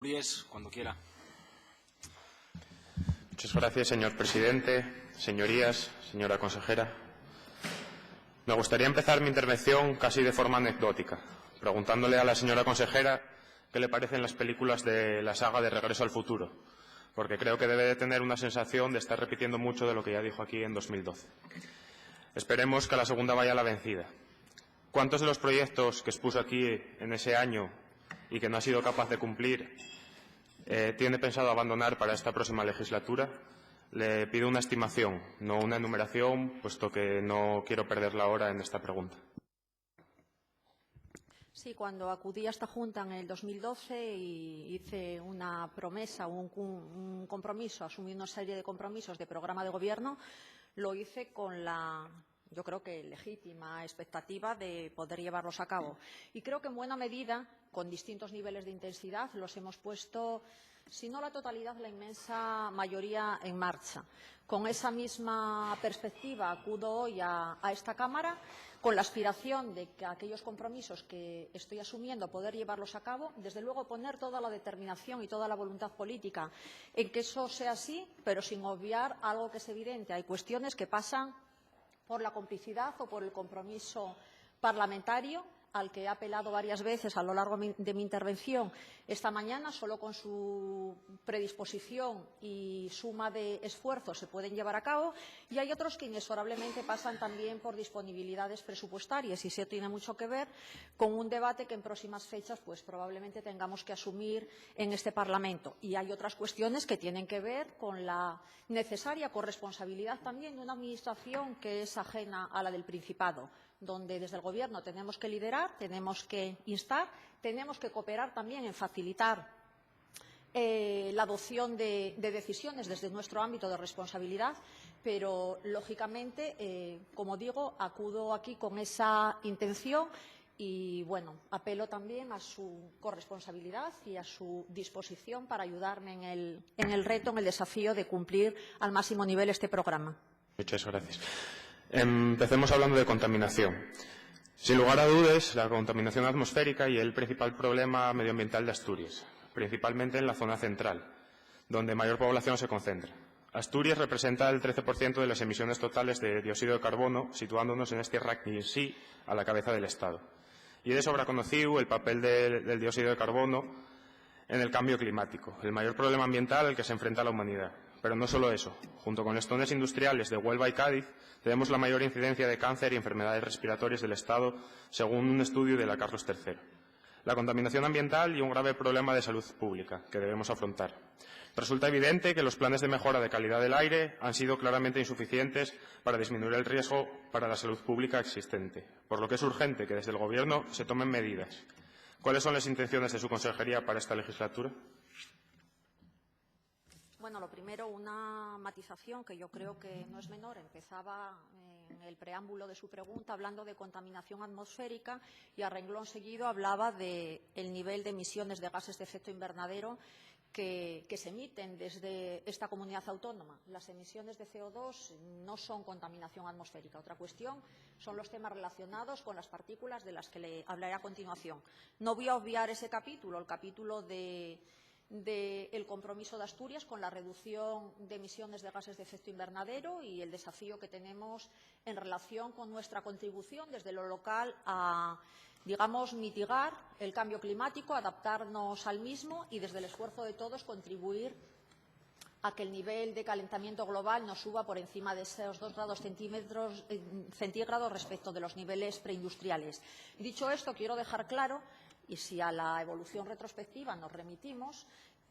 Asturias, cuando quiera. Muchas gracias, señor presidente, señorías, señora consejera. Me gustaría empezar mi intervención casi de forma anecdótica, preguntándole a la señora consejera qué le parecen las películas de la saga de Regreso al Futuro, porque creo que debe de tener una sensación de estar repitiendo mucho de lo que ya dijo aquí en 2012. Esperemos que a la segunda vaya la vencida. ¿Cuántos de los proyectos que expuso aquí en ese año y que no ha sido capaz de cumplir tiene pensado abandonar para esta próxima legislatura? Le pido una estimación, no una enumeración, puesto que no quiero perder la hora en esta pregunta. Sí, cuando acudí a esta Junta en el 2012 y hice una promesa, un compromiso, asumí una serie de compromisos de programa de gobierno, lo hice con la, yo creo que legítima expectativa de poder llevarlos a cabo. Y creo que en buena medida, con distintos niveles de intensidad, los hemos puesto, si no la totalidad, la inmensa mayoría en marcha. Con esa misma perspectiva acudo hoy a esta Cámara, con la aspiración de que aquellos compromisos que estoy asumiendo poder llevarlos a cabo, desde luego poner toda la determinación y toda la voluntad política en que eso sea así, pero sin obviar algo que es evidente. Hay cuestiones que pasan por la complicidad o por el compromiso parlamentario, al que he apelado varias veces a lo largo de mi intervención esta mañana. Solo con su predisposición y suma de esfuerzos se pueden llevar a cabo, y hay otros que inexorablemente pasan también por disponibilidades presupuestarias, y eso tiene mucho que ver con un debate que en próximas fechas pues probablemente tengamos que asumir en este Parlamento. Y hay otras cuestiones que tienen que ver con la necesaria corresponsabilidad también de una Administración que es ajena a la del Principado, donde desde el Gobierno tenemos que liderar, tenemos que instar, tenemos que cooperar también en facilitar la adopción de decisiones desde nuestro ámbito de responsabilidad, pero, lógicamente, como digo, acudo aquí con esa intención y, bueno, apelo también a su corresponsabilidad y a su disposición para ayudarme en el reto, en el desafío de cumplir al máximo nivel este programa. Muchas gracias. Empecemos hablando de contaminación. Sin lugar a dudas, la contaminación atmosférica y el principal problema medioambiental de Asturias, principalmente en la zona central, donde mayor población se concentra. Asturias representa el 13% de las emisiones totales de dióxido de carbono, situándonos en este ranking sí a la cabeza del Estado. Y de sobra conocido el papel del dióxido de carbono en el cambio climático, el mayor problema ambiental al que se enfrenta la humanidad. Pero no solo eso. Junto con las zonas industriales de Huelva y Cádiz, tenemos la mayor incidencia de cáncer y enfermedades respiratorias del Estado, según un estudio de la Carlos III. La contaminación ambiental y un grave problema de salud pública que debemos afrontar. Resulta evidente que los planes de mejora de calidad del aire han sido claramente insuficientes para disminuir el riesgo para la salud pública existente, por lo que es urgente que desde el Gobierno se tomen medidas. ¿Cuáles son las intenciones de su consejería para esta legislatura? Bueno, lo primero, una matización que yo creo que no es menor. Empezaba en el preámbulo de su pregunta hablando de contaminación atmosférica y a renglón seguido hablaba del nivel de emisiones de gases de efecto invernadero que se emiten desde esta comunidad autónoma. Las emisiones de CO2 no son contaminación atmosférica. Otra cuestión son los temas relacionados con las partículas de las que le hablaré a continuación. No voy a obviar ese capítulo, el capítulo del compromiso de Asturias con la reducción de emisiones de gases de efecto invernadero y el desafío que tenemos en relación con nuestra contribución desde lo local a, digamos, mitigar el cambio climático, adaptarnos al mismo y, desde el esfuerzo de todos, contribuir a que el nivel de calentamiento global no suba por encima de esos 2 grados centígrados respecto de los niveles preindustriales. Dicho esto, quiero dejar claro, y si a la evolución retrospectiva nos remitimos,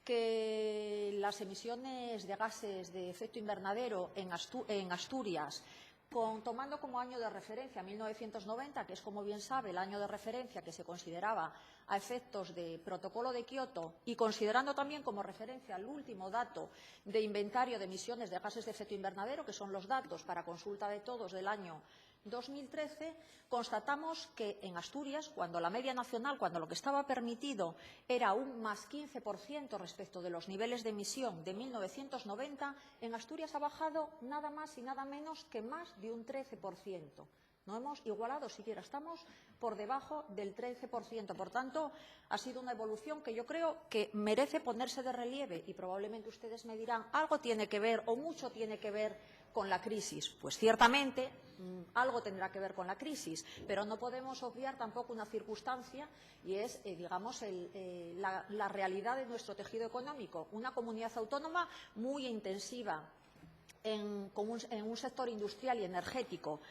que las emisiones de gases de efecto invernadero en Asturias, tomando como año de referencia 1990, que es, como bien sabe, el año de referencia que se consideraba a efectos de Protocolo de Kioto, y considerando también como referencia el último dato de inventario de emisiones de gases de efecto invernadero, que son los datos para consulta de todos del año 2013, constatamos que en Asturias, cuando la media nacional, cuando lo que estaba permitido era un más 15% respecto de los niveles de emisión de 1990, en Asturias ha bajado nada más y nada menos que más de un 13%. No hemos igualado siquiera, estamos por debajo del 13%. Por tanto, ha sido una evolución que yo creo que merece ponerse de relieve y probablemente ustedes me dirán, algo tiene que ver o mucho tiene que ver con la crisis. Pues ciertamente algo tendrá que ver con la crisis, pero no podemos obviar tampoco una circunstancia y es, digamos, la realidad de nuestro tejido económico. Una comunidad autónoma muy intensiva en un sector industrial y energético,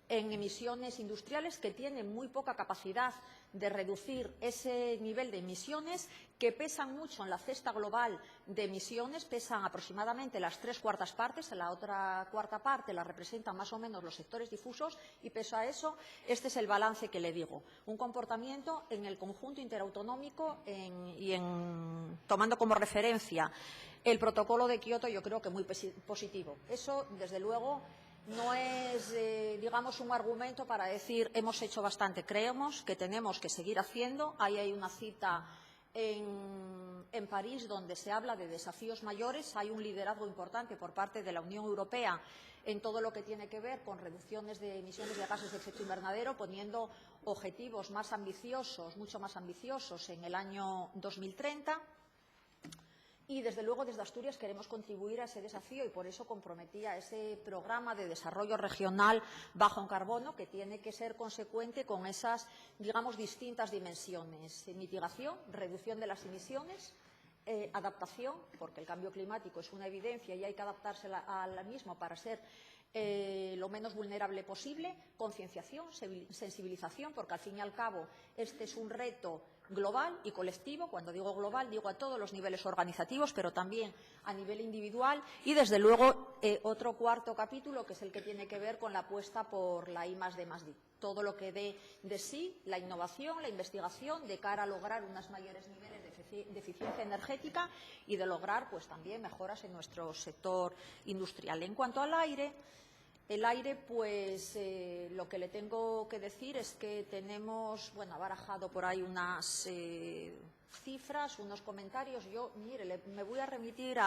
en emisiones industriales, que tienen muy poca capacidad de reducir ese nivel de emisiones, que pesan mucho en la cesta global de emisiones, pesan aproximadamente las 3/4 partes, la otra cuarta parte la representan más o menos los sectores difusos, y pese a eso, este es el balance que le digo. Un comportamiento en el conjunto interautonómico tomando como referencia el protocolo de Kioto, yo creo que muy positivo. Eso, desde luego, no es, digamos, un argumento para decir hemos hecho bastante. Creemos que tenemos que seguir haciendo. Ahí hay una cita en París donde se habla de desafíos mayores. Hay un liderazgo importante por parte de la Unión Europea en todo lo que tiene que ver con reducciones de emisiones de gases de efecto invernadero, poniendo objetivos más ambiciosos, mucho más ambiciosos en el año 2030. Y, desde luego, desde Asturias queremos contribuir a ese desafío y por eso comprometí a ese programa de desarrollo regional bajo en carbono, que tiene que ser consecuente con esas, digamos, distintas dimensiones. Mitigación, reducción de las emisiones, adaptación, porque el cambio climático es una evidencia y hay que adaptarse al mismo para ser lo menos vulnerable posible, concienciación, sensibilización, porque al fin y al cabo este es un reto global y colectivo. Cuando digo global, digo a todos los niveles organizativos, pero también a nivel individual. Y, desde luego, otro cuarto capítulo, que es el que tiene que ver con la apuesta por la I+D+D. Todo lo que dé de sí la innovación, la investigación, de cara a lograr unos mayores niveles de eficiencia energética y de lograr, pues, también mejoras en nuestro sector industrial. En cuanto al aire, el aire, pues lo que le tengo que decir es que tenemos, bueno, ha barajado por ahí unas cifras, unos comentarios. Yo, mire, me voy a remitir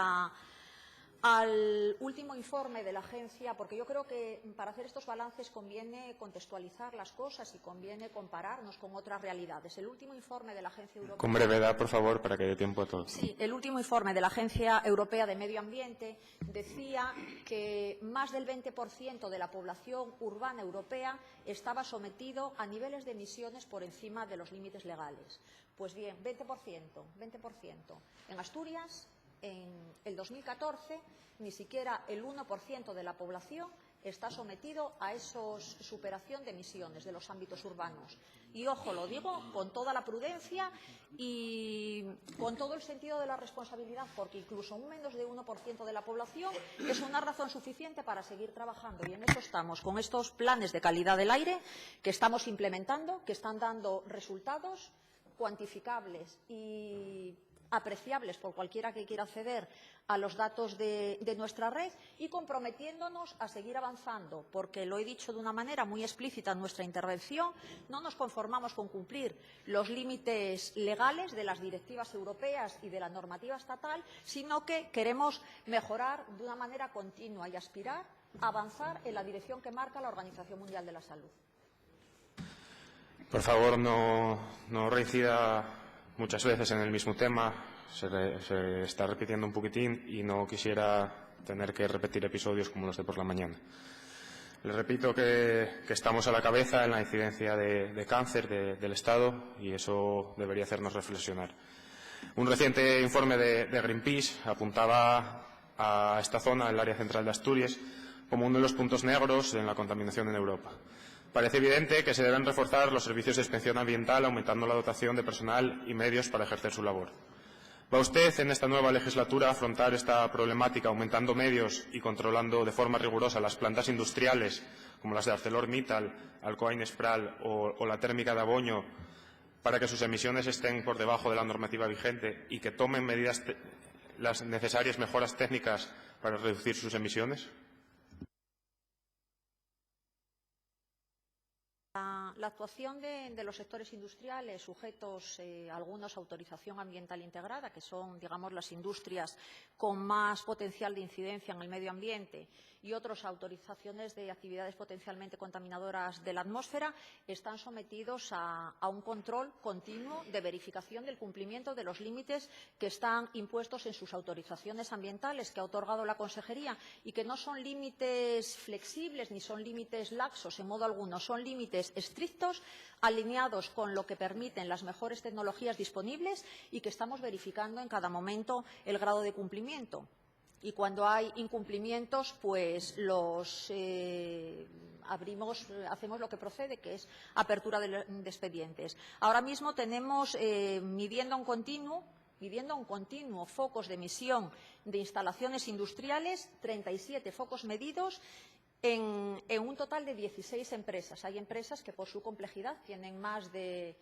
al último informe de la agencia, porque yo creo que para hacer estos balances conviene contextualizar las cosas y conviene compararnos con otras realidades. El último informe de la Agencia Europea... Con brevedad, por favor, para que dé tiempo a todos. Sí, el último informe de la Agencia Europea de Medio Ambiente decía que más del 20% de la población urbana europea estaba sometido a niveles de emisiones por encima de los límites legales. Pues bien, 20%. En Asturias, en el 2014, ni siquiera el 1% de la población está sometido a esa superación de emisiones de los ámbitos urbanos. Y, ojo, lo digo con toda la prudencia y con todo el sentido de la responsabilidad, porque incluso un menos de 1% de la población es una razón suficiente para seguir trabajando. Y en eso estamos, con estos planes de calidad del aire que estamos implementando, que están dando resultados cuantificables y apreciables por cualquiera que quiera acceder a los datos de nuestra red, y comprometiéndonos a seguir avanzando, porque lo he dicho de una manera muy explícita en nuestra intervención, no nos conformamos con cumplir los límites legales de las directivas europeas y de la normativa estatal, sino que queremos mejorar de una manera continua y aspirar a avanzar en la dirección que marca la Organización Mundial de la Salud. Por favor, no reincida muchas veces en el mismo tema. Se está repitiendo un poquitín y no quisiera tener que repetir episodios como los de por la mañana. Les repito que estamos a la cabeza en la incidencia de cáncer del Estado, y eso debería hacernos reflexionar. Un reciente informe de Greenpeace apuntaba a esta zona, el área central de Asturias, como uno de los puntos negros en la contaminación en Europa. Parece evidente que se deben reforzar los servicios de inspección ambiental, aumentando la dotación de personal y medios para ejercer su labor. ¿Va usted en esta nueva legislatura a afrontar esta problemática aumentando medios y controlando de forma rigurosa las plantas industriales, como las de ArcelorMittal, Alcoa Inespral o la térmica de Aboño, para que sus emisiones estén por debajo de la normativa vigente y que tomen medidas, las necesarias mejoras técnicas para reducir sus emisiones? La actuación de los sectores industriales sujetos algunos a autorización ambiental integrada, que son, digamos, las industrias con más potencial de incidencia en el medio ambiente, y otros a autorizaciones de actividades potencialmente contaminadoras de la atmósfera, están sometidos a un control continuo de verificación del cumplimiento de los límites que están impuestos en sus autorizaciones ambientales que ha otorgado la Consejería, y que no son límites flexibles ni son límites laxos en modo alguno, son límites estrictos, alineados con lo que permiten las mejores tecnologías disponibles y que estamos verificando en cada momento el grado de cumplimiento. Y cuando hay incumplimientos, pues hacemos lo que procede, que es apertura de expedientes. Ahora mismo tenemos midiendo en continuo focos de emisión de instalaciones industriales, 37 focos medidos en un total de 16 empresas. Hay empresas que, por su complejidad, tienen más de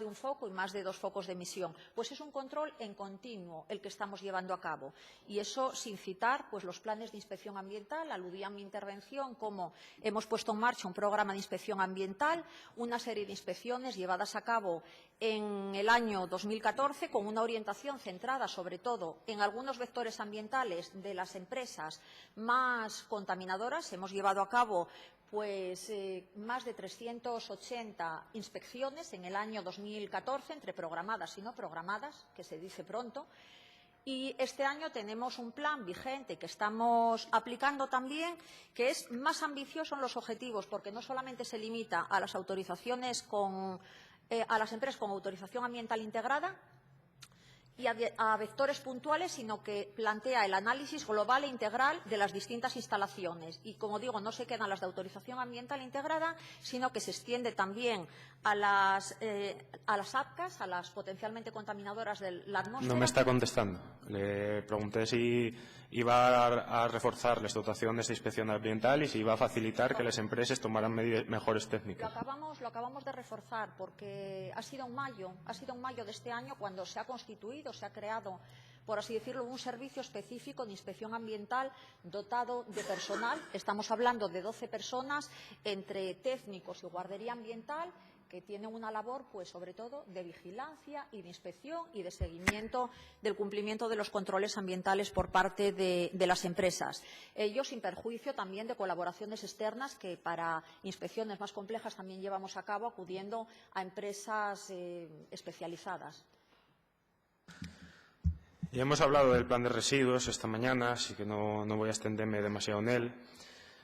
un foco y más de 2 focos de emisión. Pues es un control en continuo el que estamos llevando a cabo. Y eso sin citar pues, los planes de inspección ambiental. Aludí en mi intervención cómo hemos puesto en marcha un programa de inspección ambiental, una serie de inspecciones llevadas a cabo en el año 2014 con una orientación centrada sobre todo en algunos vectores ambientales de las empresas más contaminadoras. Hemos llevado a cabo más de 380 inspecciones en el año 2014, entre programadas y no programadas, que se dice pronto. Y este año tenemos un plan vigente que estamos aplicando también, que es más ambicioso en los objetivos, porque no solamente se limita a las autorizaciones a las empresas con autorización ambiental integrada y a vectores puntuales, sino que plantea el análisis global e integral de las distintas instalaciones. Y, como digo, no se quedan las de autorización ambiental integrada, sino que se extiende también a las APCAs, a las potencialmente contaminadoras de la atmósfera. No me está contestando. Le pregunté si iba a reforzar las dotaciones de inspección ambiental y si iba a facilitar que las empresas tomaran mejores técnicas. Lo acabamos de reforzar porque ha sido en mayo de este año cuando se ha constituido, se ha creado, por así decirlo, un servicio específico de inspección ambiental dotado de personal. Estamos hablando de 12 personas, entre técnicos y guardería ambiental, que tienen una labor, pues, sobre todo, de vigilancia y de inspección y de seguimiento del cumplimiento de los controles ambientales por parte de las empresas. Ello sin perjuicio también de colaboraciones externas que para inspecciones más complejas también llevamos a cabo acudiendo a empresas especializadas. Ya hemos hablado del plan de residuos esta mañana, así que no voy a extenderme demasiado en él.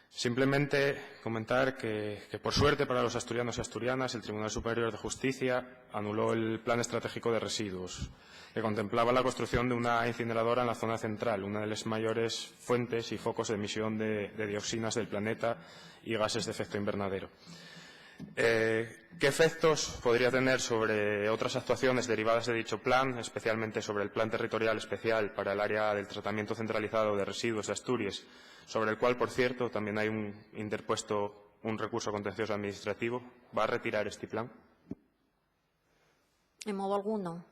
Simplemente comentar que, por suerte para los asturianos y asturianas, el Tribunal Superior de Justicia anuló el Plan Estratégico de Residuos, que contemplaba la construcción de una incineradora en la zona central, una de las mayores fuentes y focos de emisión de dioxinas del planeta y gases de efecto invernadero. ¿Qué efectos podría tener sobre otras actuaciones derivadas de dicho plan, especialmente sobre el Plan Territorial Especial para el área del tratamiento centralizado de residuos de Asturias, sobre el cual, por cierto, también hay interpuesto un recurso contencioso administrativo? ¿Va a retirar este plan? En modo alguno.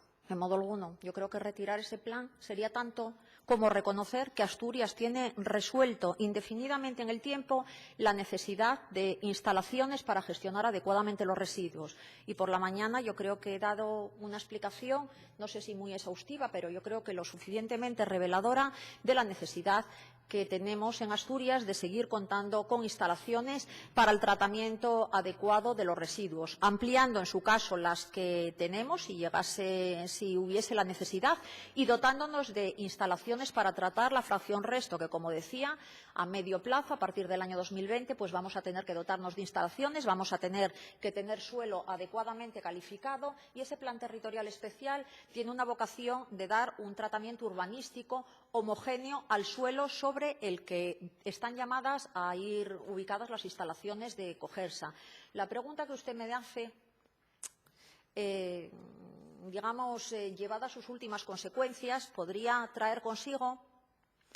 Yo creo que retirar ese plan sería tanto como reconocer que Asturias tiene resuelto indefinidamente en el tiempo la necesidad de instalaciones para gestionar adecuadamente los residuos. Y por la mañana yo creo que he dado una explicación, no sé si muy exhaustiva, pero yo creo que lo suficientemente reveladora de la necesidad que tenemos en Asturias de seguir contando con instalaciones para el tratamiento adecuado de los residuos, ampliando en su caso las que tenemos si hubiese la necesidad, y dotándonos de instalaciones para tratar la fracción resto, que, como decía, a medio plazo, a partir del año 2020, pues vamos a tener que dotarnos de instalaciones, vamos a tener que tener suelo adecuadamente calificado, y ese plan territorial especial tiene una vocación de dar un tratamiento urbanístico homogéneo al suelo sobre el que están llamadas a ir ubicadas las instalaciones de Cogersa. La pregunta que usted me hace, llevada a sus últimas consecuencias, podría traer consigo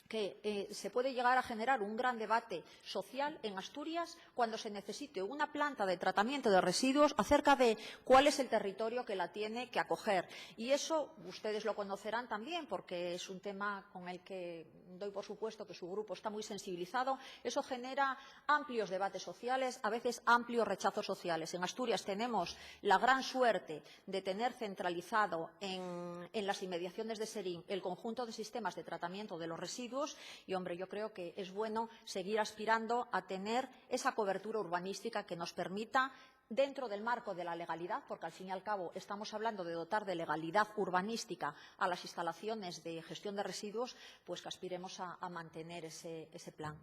que se puede llegar a generar un gran debate social en Asturias cuando se necesite una planta de tratamiento de residuos acerca de cuál es el territorio que la tiene que acoger. Y eso ustedes lo conocerán también porque es un tema con el que doy por supuesto que su grupo está muy sensibilizado. Eso genera amplios debates sociales, a veces amplios rechazos sociales. En Asturias tenemos la gran suerte de tener centralizado en las inmediaciones de Serín el conjunto de sistemas de tratamiento de los residuos. Y, hombre, yo creo que es bueno seguir aspirando a tener esa cobertura urbanística que nos permita, dentro del marco de la legalidad, porque al fin y al cabo estamos hablando de dotar de legalidad urbanística a las instalaciones de gestión de residuos, pues que aspiremos a mantener ese plan.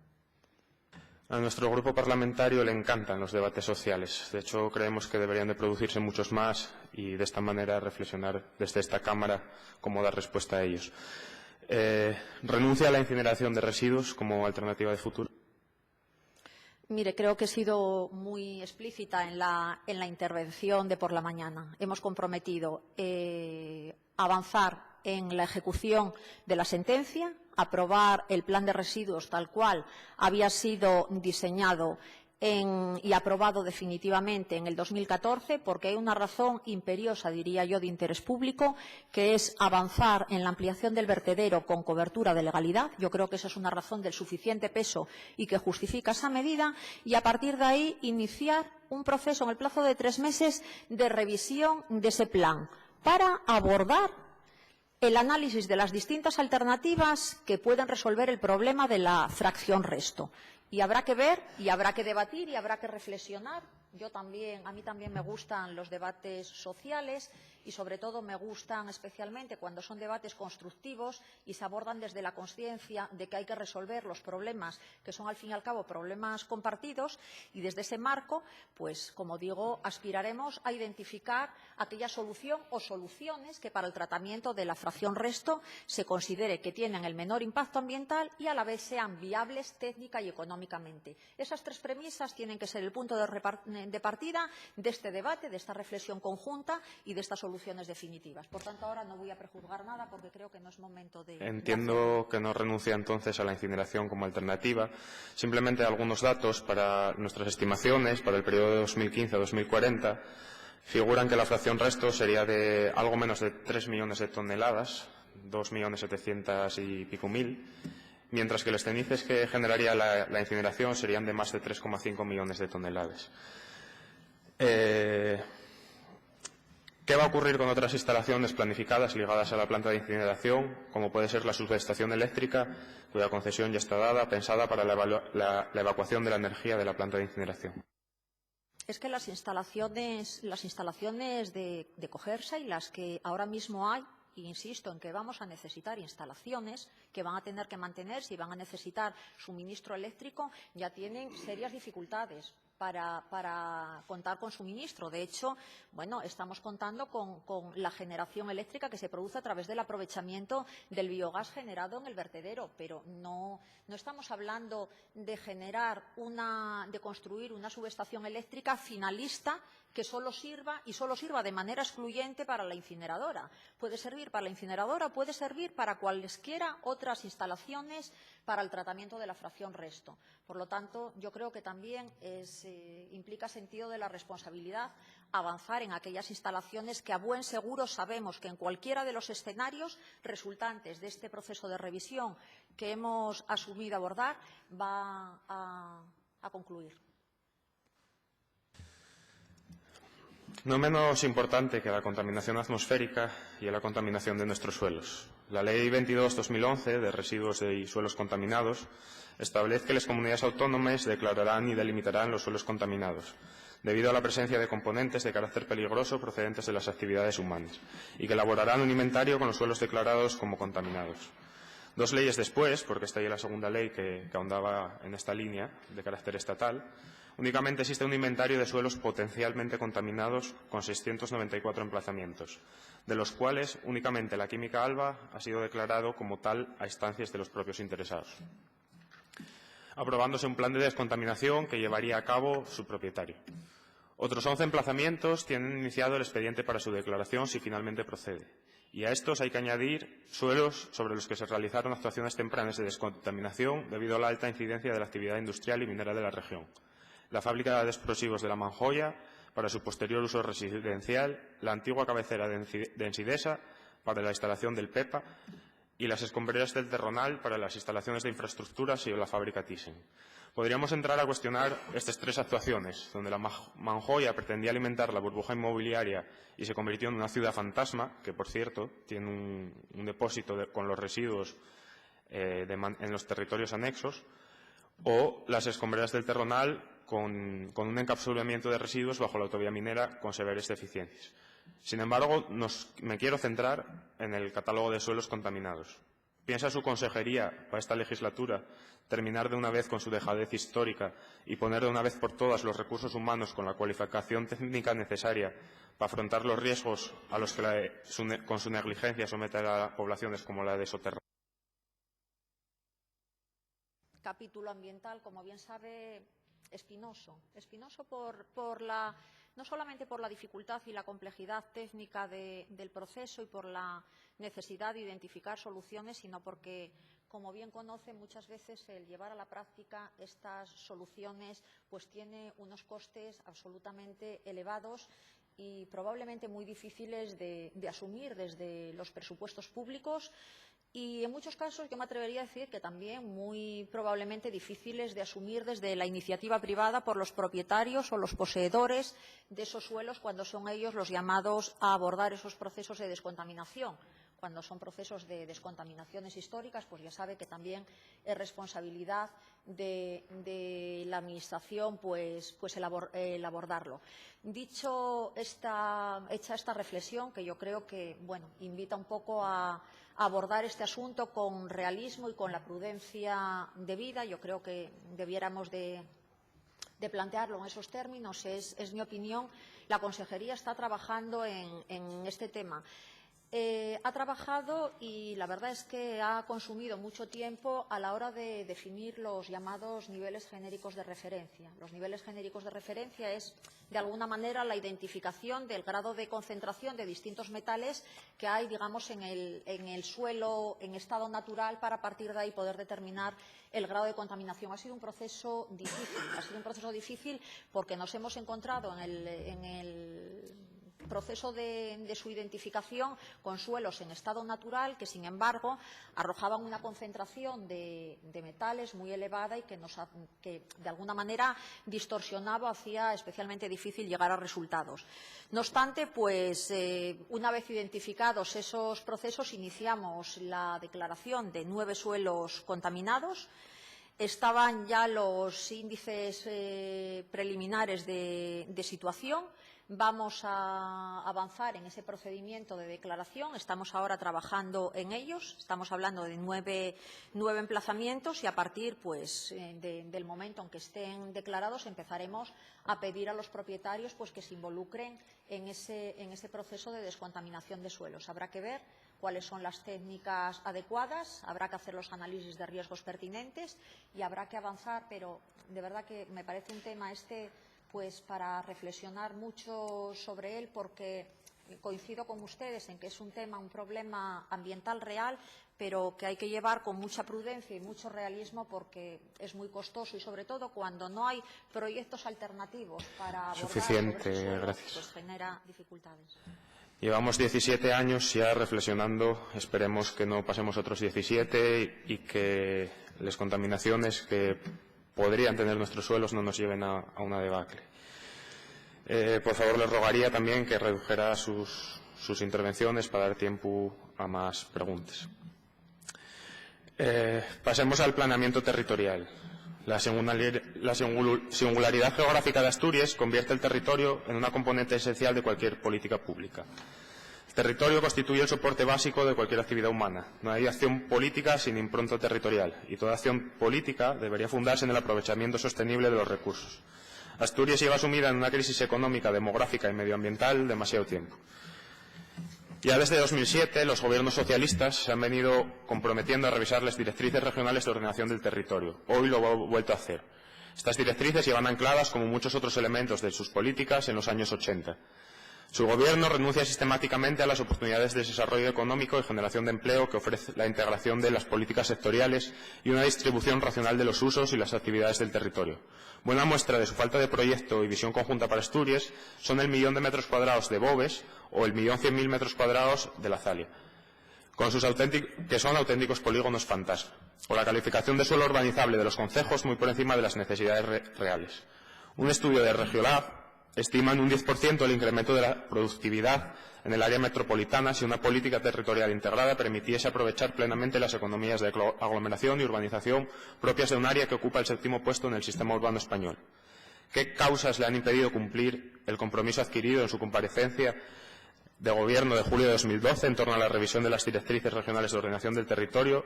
A nuestro grupo parlamentario le encantan los debates sociales. De hecho, creemos que deberían de producirse muchos más y de esta manera reflexionar desde esta Cámara cómo dar respuesta a ellos. ¿Renuncia a la incineración de residuos como alternativa de futuro? Mire, creo que he sido muy explícita en la intervención de por la mañana. Hemos comprometido avanzar en la ejecución de la sentencia, aprobar el plan de residuos tal cual había sido diseñado y aprobado definitivamente en el 2014, porque hay una razón imperiosa, diría yo, de interés público, que es avanzar en la ampliación del vertedero con cobertura de legalidad. Yo creo que esa es una razón del suficiente peso y que justifica esa medida, y a partir de ahí iniciar un proceso en el plazo de 3 meses de revisión de ese plan para abordar el análisis de las distintas alternativas que pueden resolver el problema de la fracción resto. Y habrá que ver, y habrá que debatir, y habrá que reflexionar. A mí también me gustan los debates sociales y, sobre todo, me gustan especialmente cuando son debates constructivos y se abordan desde la consciencia de que hay que resolver los problemas que son, al fin y al cabo, problemas compartidos. Y desde ese marco, pues, como digo, aspiraremos a identificar aquella solución o soluciones que para el tratamiento de la fracción resto se considere que tienen el menor impacto ambiental y a la vez sean viables técnica y económicamente. Esas 3 premisas tienen que ser el punto de partida de este debate, de esta reflexión conjunta y de estas soluciones definitivas. Por tanto, ahora no voy a prejuzgar nada porque creo que no es momento de... Entiendo que no renuncia entonces a la incineración como alternativa. Simplemente algunos datos para nuestras estimaciones para el periodo de 2015 a 2040 figuran que la fracción resto sería de algo menos de 3 millones de toneladas, 2.700.000 y pico, mientras que los cenices que generaría la incineración serían de más de 3,5 millones de toneladas. ¿Qué va a ocurrir con otras instalaciones planificadas ligadas a la planta de incineración, como puede ser la subestación eléctrica, cuya concesión ya está dada, pensada para la evacuación de la energía de la planta de incineración? Es que las instalaciones de Cogersa y las que ahora mismo hay, y insisto en que vamos a necesitar instalaciones que van a tener que mantenerse y van a necesitar suministro eléctrico, ya tienen serias dificultades para contar con suministro. De hecho, bueno, estamos contando con la generación eléctrica que se produce a través del aprovechamiento del biogás generado en el vertedero, pero no estamos hablando de construir una subestación eléctrica finalista que solo sirva de manera excluyente para la incineradora. Puede servir para la incineradora, puede servir para cualesquiera otras instalaciones para el tratamiento de la fracción resto. Por lo tanto, yo creo que también implica sentido de la responsabilidad avanzar en aquellas instalaciones que a buen seguro sabemos que en cualquiera de los escenarios resultantes de este proceso de revisión que hemos asumido abordar va a concluir. No menos importante que la contaminación atmosférica y la contaminación de nuestros suelos. La Ley 22/2011 de residuos y suelos contaminados establece que las comunidades autónomas declararán y delimitarán los suelos contaminados, debido a la presencia de componentes de carácter peligroso procedentes de las actividades humanas, y que elaborarán un inventario con los suelos declarados como contaminados. 2 leyes después, porque esta ya es la segunda ley que ahondaba en esta línea de carácter estatal, únicamente existe un inventario de suelos potencialmente contaminados con 694 emplazamientos, de los cuales únicamente la Química Alba ha sido declarado como tal a instancias de los propios interesados, aprobándose un plan de descontaminación que llevaría a cabo su propietario. Otros 11 emplazamientos tienen iniciado el expediente para su declaración si finalmente procede, Y a estos hay que añadir suelos sobre los que se realizaron actuaciones tempranas de descontaminación debido a la alta incidencia de la actividad industrial y minera de la región. La fábrica de explosivos de La Manjoya para su posterior uso residencial, la antigua cabecera de Ensidesa para la instalación del PEPA y las escombreras del Terronal para las instalaciones de infraestructuras y la fábrica Thyssen. Podríamos entrar a cuestionar estas tres actuaciones, donde La Manjoya pretendía alimentar la burbuja inmobiliaria y se convirtió en una ciudad fantasma, que, por cierto, tiene un depósito con los residuos en los territorios anexos, o las escombreras del Terronal con un encapsulamiento de residuos bajo la autovía minera con severas deficiencias. Sin embargo, me quiero centrar en el catálogo de suelos contaminados. ¿Piensa su consejería para esta legislatura terminar de una vez con su dejadez histórica y poner de una vez por todas los recursos humanos con la cualificación técnica necesaria para afrontar los riesgos a los que con su negligencia somete a poblaciones como la de Soterrado? Capítulo ambiental, como bien sabe, espinoso no solamente por la dificultad y la complejidad técnica del proceso y por la necesidad de identificar soluciones, sino porque, como bien conoce, muchas veces el llevar a la práctica estas soluciones pues tiene unos costes absolutamente elevados y probablemente muy difíciles de asumir desde los presupuestos públicos. Y en muchos casos yo me atrevería a decir que también muy probablemente difíciles de asumir desde la iniciativa privada por los propietarios o los poseedores de esos suelos cuando son ellos los llamados a abordar esos procesos de descontaminación. Cuando son procesos de descontaminaciones históricas, pues ya sabe que también es responsabilidad de la Administración el abordarlo. Hecha esta reflexión, que yo creo que invita un poco a abordar este asunto con realismo y con la prudencia debida, yo creo que debiéramos de plantearlo en esos términos. Es mi opinión. La Consejería está trabajando en este tema. Ha trabajado y la verdad es que ha consumido mucho tiempo a la hora de definir los llamados niveles genéricos de referencia. Los niveles genéricos de referencia es, de alguna manera, la identificación del grado de concentración de distintos metales que hay, digamos, en el suelo en estado natural para, a partir de ahí, poder determinar el grado de contaminación. Ha sido un proceso difícil, porque nos hemos encontrado en el proceso de su identificación con suelos en estado natural que, sin embargo, arrojaban una concentración de metales muy elevada y que de alguna manera distorsionaba, hacía especialmente difícil llegar a resultados. No obstante, una vez identificados esos procesos, iniciamos la declaración de 9 suelos contaminados. Estaban ya los índices preliminares de situación. Vamos a avanzar en ese procedimiento de declaración. Estamos ahora trabajando en ellos. Estamos hablando de 9 emplazamientos y, a partir del momento en que estén declarados, empezaremos a pedir a los propietarios que se involucren en ese proceso de descontaminación de suelos. Habrá que ver cuáles son las técnicas adecuadas, habrá que hacer los análisis de riesgos pertinentes y habrá que avanzar, pero de verdad que me parece un tema para reflexionar mucho sobre él, porque coincido con ustedes en que es un problema ambiental real, pero que hay que llevar con mucha prudencia y mucho realismo, porque es muy costoso y, sobre todo, cuando no hay proyectos alternativos para abordar gracias. Genera dificultades. Llevamos 17 años ya reflexionando. Esperemos que no pasemos otros 17 y que las contaminaciones que podrían tener nuestros suelos no nos lleven a una debacle. Por favor, les rogaría también que redujera sus intervenciones para dar tiempo a más preguntas. Pasemos al planeamiento territorial. La singularidad geográfica de Asturias convierte el territorio en una componente esencial de cualquier política pública. El territorio constituye el soporte básico de cualquier actividad humana. No hay acción política sin impronta territorial, y toda acción política debería fundarse en el aprovechamiento sostenible de los recursos. Asturias lleva sumida en una crisis económica, demográfica y medioambiental demasiado tiempo. Ya desde 2007, los gobiernos socialistas se han venido comprometiendo a revisar las directrices regionales de ordenación del territorio. Hoy lo han vuelto a hacer. Estas directrices llevan ancladas, como muchos otros elementos de sus políticas, en los años 80. Su Gobierno renuncia sistemáticamente a las oportunidades de desarrollo económico y generación de empleo que ofrece la integración de las políticas sectoriales y una distribución racional de los usos y las actividades del territorio. Buena muestra de su falta de proyecto y visión conjunta para Asturias son el 1.000.000 de metros cuadrados de Boves o el 1.100.000 metros cuadrados de La Zalia, que son auténticos polígonos fantasma, o la calificación de suelo urbanizable de los concejos muy por encima de las necesidades reales. Un estudio de Regiolab estima en un 10% el incremento de la productividad en el área metropolitana si una política territorial integrada permitiese aprovechar plenamente las economías de aglomeración y urbanización propias de un área que ocupa el 7º puesto en el sistema urbano español. ¿Qué causas le han impedido cumplir el compromiso adquirido en su comparecencia de Gobierno de julio de 2012 en torno a la revisión de las directrices regionales de ordenación del territorio?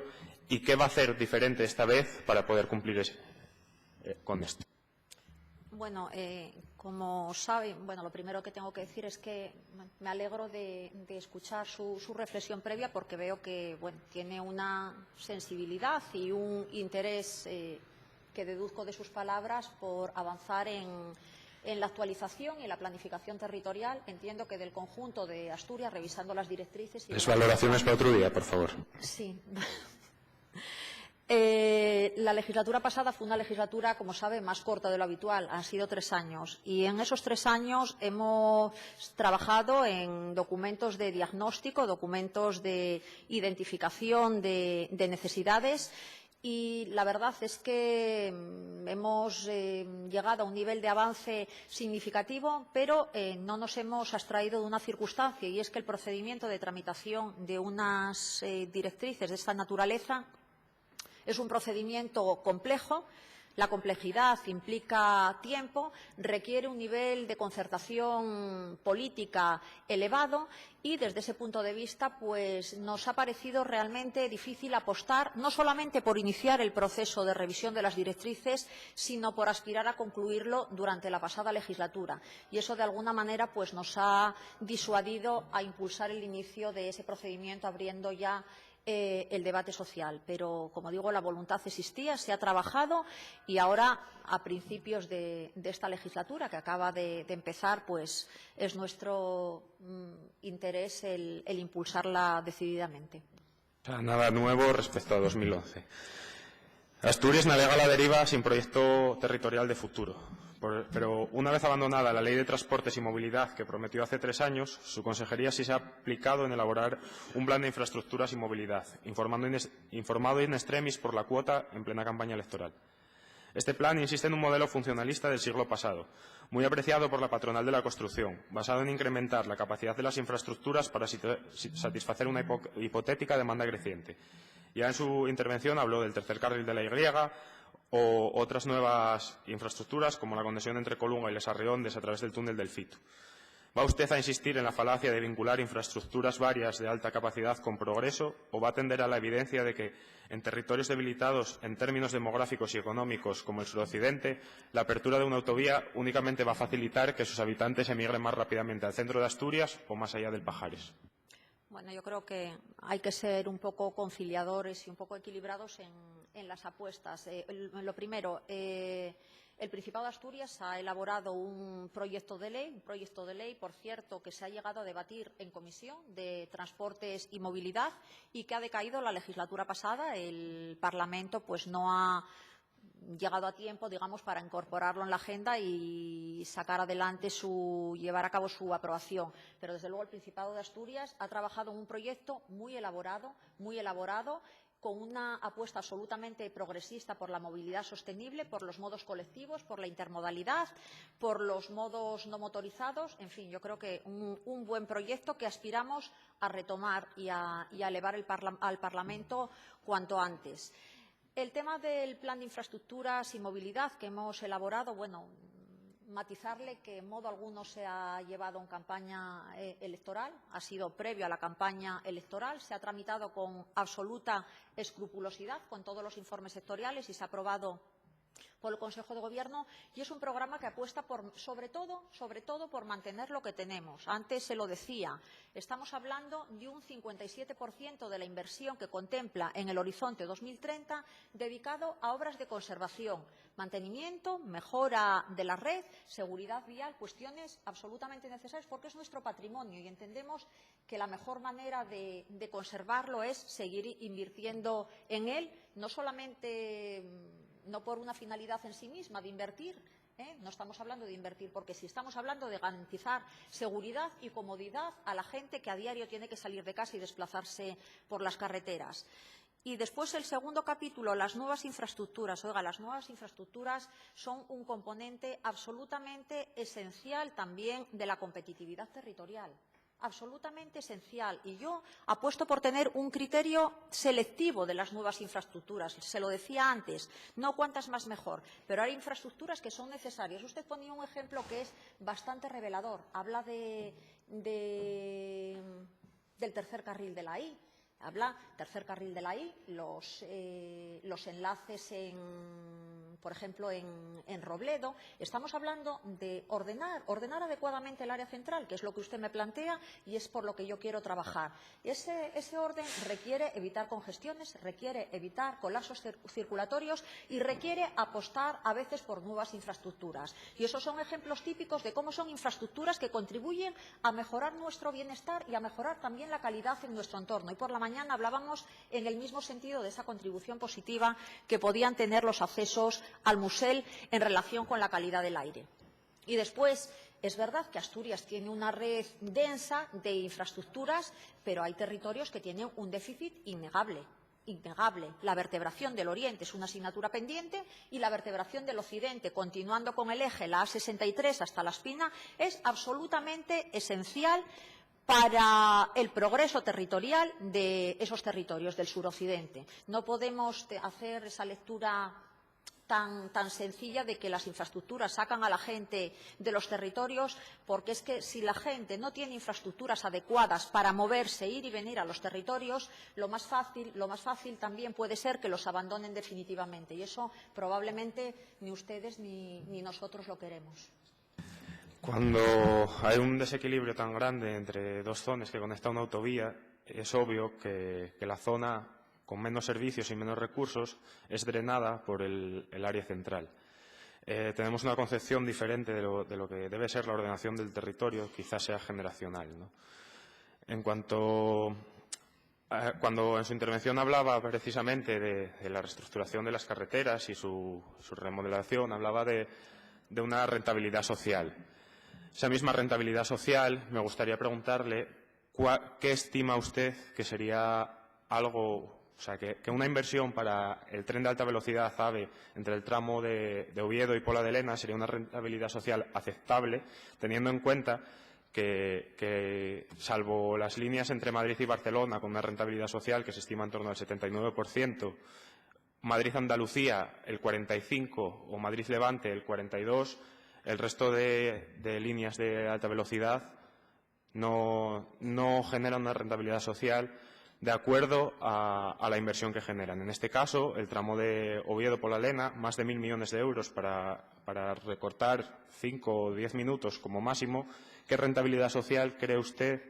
¿Y qué va a hacer diferente esta vez para poder cumplir con esto? Bueno, como saben, lo primero que tengo que decir es que me alegro de escuchar su reflexión previa, porque veo que tiene una sensibilidad y un interés que deduzco de sus palabras por avanzar en la actualización y la planificación territorial. Entiendo que del conjunto de Asturias, revisando las directrices. Las valoraciones para otro día, por favor. Sí. La legislatura pasada fue una legislatura, como sabe, más corta de lo habitual. Han sido 3 años. Y en esos 3 años hemos trabajado en documentos de diagnóstico, documentos de identificación de necesidades. Y la verdad es que hemos llegado a un nivel de avance significativo, pero no nos hemos abstraído de una circunstancia, y es que el procedimiento de tramitación de unas directrices de esta naturaleza es un procedimiento complejo. La complejidad implica tiempo, requiere un nivel de concertación política elevado, y desde ese punto de vista nos ha parecido realmente difícil apostar no solamente por iniciar el proceso de revisión de las directrices, sino por aspirar a concluirlo durante la pasada legislatura. Y eso, de alguna manera, nos ha disuadido a impulsar el inicio de ese procedimiento, abriendo ya el debate social. Pero, como digo, la voluntad existía, se ha trabajado, y ahora, a principios de esta legislatura que acaba de empezar, es nuestro interés el impulsarla decididamente. Nada nuevo respecto a 2011. Asturias navega a la deriva sin proyecto territorial de futuro. Pero una vez abandonada la Ley de Transportes y Movilidad que prometió hace 3 años, su consejería sí se ha aplicado en elaborar un plan de infraestructuras y movilidad, informado in extremis por la cuota en plena campaña electoral. Este plan insiste en un modelo funcionalista del siglo pasado, muy apreciado por la patronal de la construcción, basado en incrementar la capacidad de las infraestructuras para satisfacer una hipotética demanda creciente. Ya en su intervención habló del tercer carril de la Y o otras nuevas infraestructuras, como la conexión entre Colunga y Les Arriondes a través del túnel del Fito. ¿Va usted a insistir en la falacia de vincular infraestructuras varias de alta capacidad con progreso, o va a atender a la evidencia de que en territorios debilitados en términos demográficos y económicos como el suroccidente, la apertura de una autovía únicamente va a facilitar que sus habitantes emigren más rápidamente al centro de Asturias o más allá del Pajares? Bueno, yo creo que hay que ser un poco conciliadores y un poco equilibrados en las apuestas. Lo primero, el Principado de Asturias ha elaborado un proyecto de ley, por cierto, que se ha llegado a debatir en Comisión de Transportes y Movilidad y que ha decaído la legislatura pasada. El Parlamento no ha llegado a tiempo, digamos, para incorporarlo en la agenda y sacar adelante llevar a cabo su aprobación. Pero, desde luego, el Principado de Asturias ha trabajado en un proyecto muy elaborado, con una apuesta absolutamente progresista por la movilidad sostenible, por los modos colectivos, por la intermodalidad, por los modos no motorizados. En fin, yo creo que un buen proyecto que aspiramos a retomar y a elevar al Parlamento cuanto antes. El tema del plan de infraestructuras y movilidad que hemos elaborado, matizarle que en modo alguno se ha llevado en campaña electoral, ha sido previo a la campaña electoral, se ha tramitado con absoluta escrupulosidad, con todos los informes sectoriales, y se ha aprobado por el Consejo de Gobierno, y es un programa que apuesta sobre todo por mantener lo que tenemos. Antes se lo decía, estamos hablando de un 57% de la inversión que contempla en el horizonte 2030 dedicado a obras de conservación, mantenimiento, mejora de la red, seguridad vial, cuestiones absolutamente necesarias porque es nuestro patrimonio y entendemos que la mejor manera de conservarlo es seguir invirtiendo en él, no solamente no por una finalidad en sí misma de invertir, no estamos hablando de invertir, porque si estamos hablando de garantizar seguridad y comodidad a la gente que a diario tiene que salir de casa y desplazarse por las carreteras. Y después el segundo capítulo, las nuevas infraestructuras. Oiga, las nuevas infraestructuras son un componente absolutamente esencial también de la competitividad territorial. Absolutamente esencial. Y yo apuesto por tener un criterio selectivo de las nuevas infraestructuras. Se lo decía antes, no cuantas más mejor, pero hay infraestructuras que son necesarias. Usted ponía un ejemplo que es bastante revelador. Habla del tercer carril de la I. Habla tercer carril de la I, los enlaces, por ejemplo, en Robledo. Estamos hablando de ordenar adecuadamente el área central, que es lo que usted me plantea y es por lo que yo quiero trabajar. Ese orden requiere evitar congestiones, requiere evitar colapsos circulatorios y requiere apostar a veces por nuevas infraestructuras. Y esos son ejemplos típicos de cómo son infraestructuras que contribuyen a mejorar nuestro bienestar y a mejorar también la calidad en nuestro entorno. Y por la mañana hablábamos en el mismo sentido de esa contribución positiva que podían tener los accesos al Musel en relación con la calidad del aire. Y después, es verdad que Asturias tiene una red densa de infraestructuras, pero hay territorios que tienen un déficit innegable. La vertebración del Oriente es una asignatura pendiente y la vertebración del Occidente, continuando con el eje, la A63 hasta La Espina, es absolutamente esencial para el progreso territorial de esos territorios del suroccidente. No podemos hacer esa lectura tan sencilla de que las infraestructuras sacan a la gente de los territorios, porque es que si la gente no tiene infraestructuras adecuadas para moverse, ir y venir a los territorios, lo más fácil también puede ser que los abandonen definitivamente. Y eso probablemente ni ustedes ni nosotros lo queremos. Cuando hay un desequilibrio tan grande entre dos zonas que conecta una autovía, es obvio que la zona con menos servicios y menos recursos es drenada por el área central. Tenemos una concepción diferente de lo que debe ser la ordenación del territorio, quizás sea generacional, ¿no? Cuando en su intervención hablaba precisamente de la reestructuración de las carreteras y su remodelación, hablaba de una rentabilidad social. Esa misma rentabilidad social, me gustaría preguntarle qué estima usted que sería algo, o sea, que una inversión para el tren de alta velocidad AVE entre el tramo de Oviedo y Pola de Lena sería una rentabilidad social aceptable, teniendo en cuenta que salvo las líneas entre Madrid y Barcelona con una rentabilidad social que se estima en torno al 79%, Madrid-Andalucía el 45% o Madrid-Levante el 42%, el resto de líneas de alta velocidad no generan una rentabilidad social de acuerdo a la inversión que generan. En este caso, el tramo de Oviedo-Pola de Lena, más de 1.000 millones de euros para recortar 5 o 10 minutos como máximo. ¿Qué rentabilidad social cree usted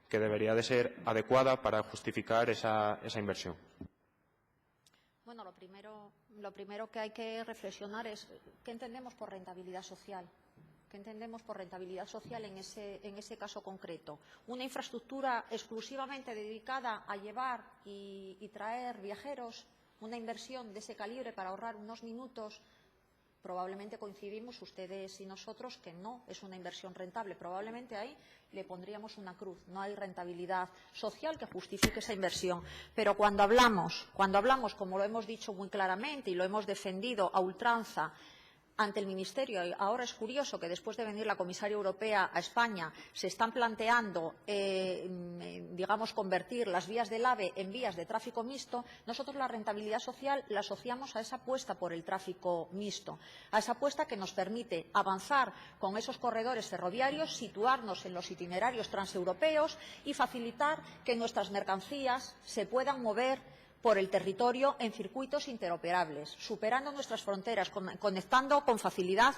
que debería de ser adecuada para justificar esa inversión? Bueno, lo primero que hay que reflexionar es qué entendemos por rentabilidad social. ¿Qué entendemos por rentabilidad social en ese caso concreto? ¿Una infraestructura exclusivamente dedicada a llevar y traer viajeros? ¿Una inversión de ese calibre para ahorrar unos minutos? Probablemente coincidimos ustedes y nosotros que no es una inversión rentable. Probablemente ahí le pondríamos una cruz. No hay rentabilidad social que justifique esa inversión. Pero cuando hablamos, como lo hemos dicho muy claramente y lo hemos defendido a ultranza ante el Ministerio, y ahora es curioso que después de venir la comisaria europea a España se están planteando, convertir las vías del AVE en vías de tráfico mixto. Nosotros la rentabilidad social la asociamos a esa apuesta por el tráfico mixto, a esa apuesta que nos permite avanzar con esos corredores ferroviarios, situarnos en los itinerarios transeuropeos y facilitar que nuestras mercancías se puedan mover por el territorio en circuitos interoperables, superando nuestras fronteras, conectando con facilidad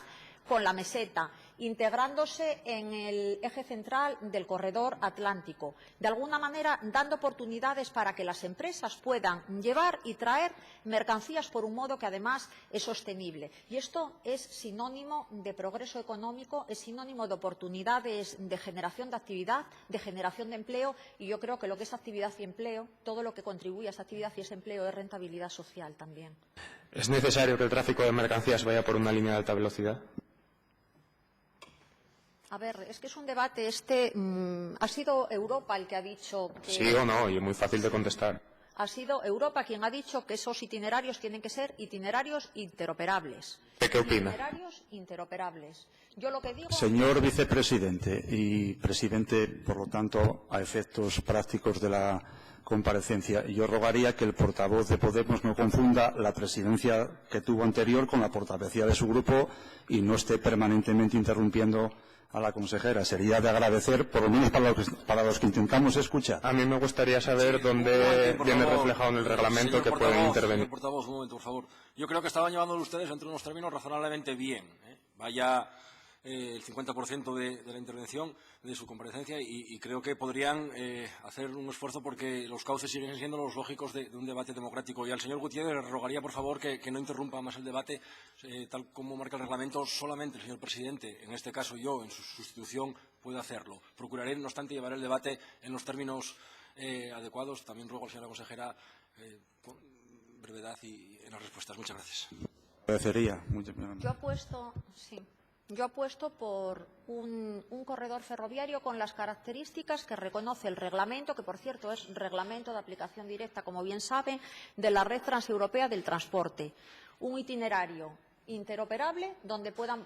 con la meseta, integrándose en el eje central del corredor atlántico, de alguna manera dando oportunidades para que las empresas puedan llevar y traer mercancías por un modo que además es sostenible. Y esto es sinónimo de progreso económico, es sinónimo de oportunidades de generación de actividad, de generación de empleo, y yo creo que lo que es actividad y empleo, todo lo que contribuye a esa actividad y ese empleo es rentabilidad social también. ¿Es necesario que el tráfico de mercancías vaya por una línea de alta velocidad? A ver, es que es un debate ha sido Europa el que ha dicho que... Sí o no, y es muy fácil de contestar. Ha sido Europa quien ha dicho que esos itinerarios tienen que ser itinerarios interoperables. ¿Qué opina? Itinerarios interoperables. Yo lo que digo... Señor vicepresidente y presidente, por lo tanto, a efectos prácticos de la comparecencia, yo rogaría que el portavoz de Podemos no confunda la presidencia que tuvo anterior con la portavocía de su grupo y no esté permanentemente interrumpiendo a la consejera. Sería de agradecer, por lo menos para los que intentamos escuchar. A mí me gustaría saber dónde viene reflejado en el reglamento que pueden intervenir. Señor portavoz, un momento, por favor. Yo creo que estaban llevándolo ustedes entre unos términos razonablemente bien. Vaya el 50% de la intervención de su comparecencia y creo que podrían hacer un esfuerzo porque los cauces siguen siendo los lógicos de un debate democrático. Y al señor Gutiérrez le rogaría, por favor, que no interrumpa más el debate, tal como marca el reglamento. Solamente el señor presidente, en este caso yo, en su sustitución, puede hacerlo. Procuraré, no obstante, llevar el debate en los términos adecuados. También ruego a la señora consejera con brevedad y en las respuestas. Muchas gracias. Agradecería. Yo apuesto por un corredor ferroviario con las características que reconoce el reglamento, que por cierto es reglamento de aplicación directa, como bien saben, de la red transeuropea del transporte. Un itinerario interoperable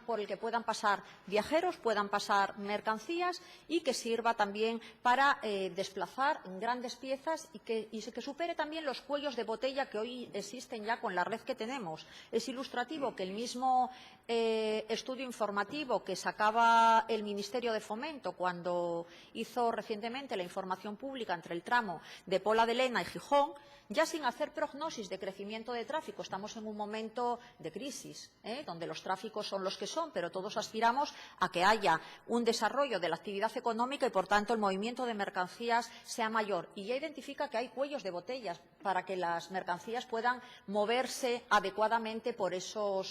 por el que puedan pasar viajeros, puedan pasar mercancías y que sirva también para desplazar grandes piezas y que supere también los cuellos de botella que hoy existen ya con la red que tenemos. Es ilustrativo que el mismo estudio informativo que sacaba el Ministerio de Fomento cuando hizo recientemente la información pública entre el tramo de Pola de Lena y Gijón, ya sin hacer prognosis de crecimiento de tráfico. Estamos en un momento de crisis, donde los tráficos son los que son, pero todos aspiramos a que haya un desarrollo de la actividad económica y, por tanto, el movimiento de mercancías sea mayor. Y ya identifica que hay cuellos de botellas para que las mercancías puedan moverse adecuadamente por esa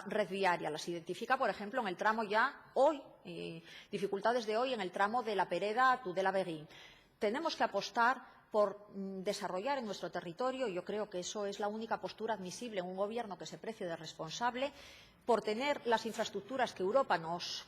red viaria. Las identifica, por ejemplo, en el tramo ya hoy, dificultades de hoy en el tramo de La Pereda a Tudela-Beguín. Tenemos que apostar por desarrollar en nuestro territorio, y yo creo que eso es la única postura admisible en un gobierno que se precie de responsable, por tener las infraestructuras que Europa nos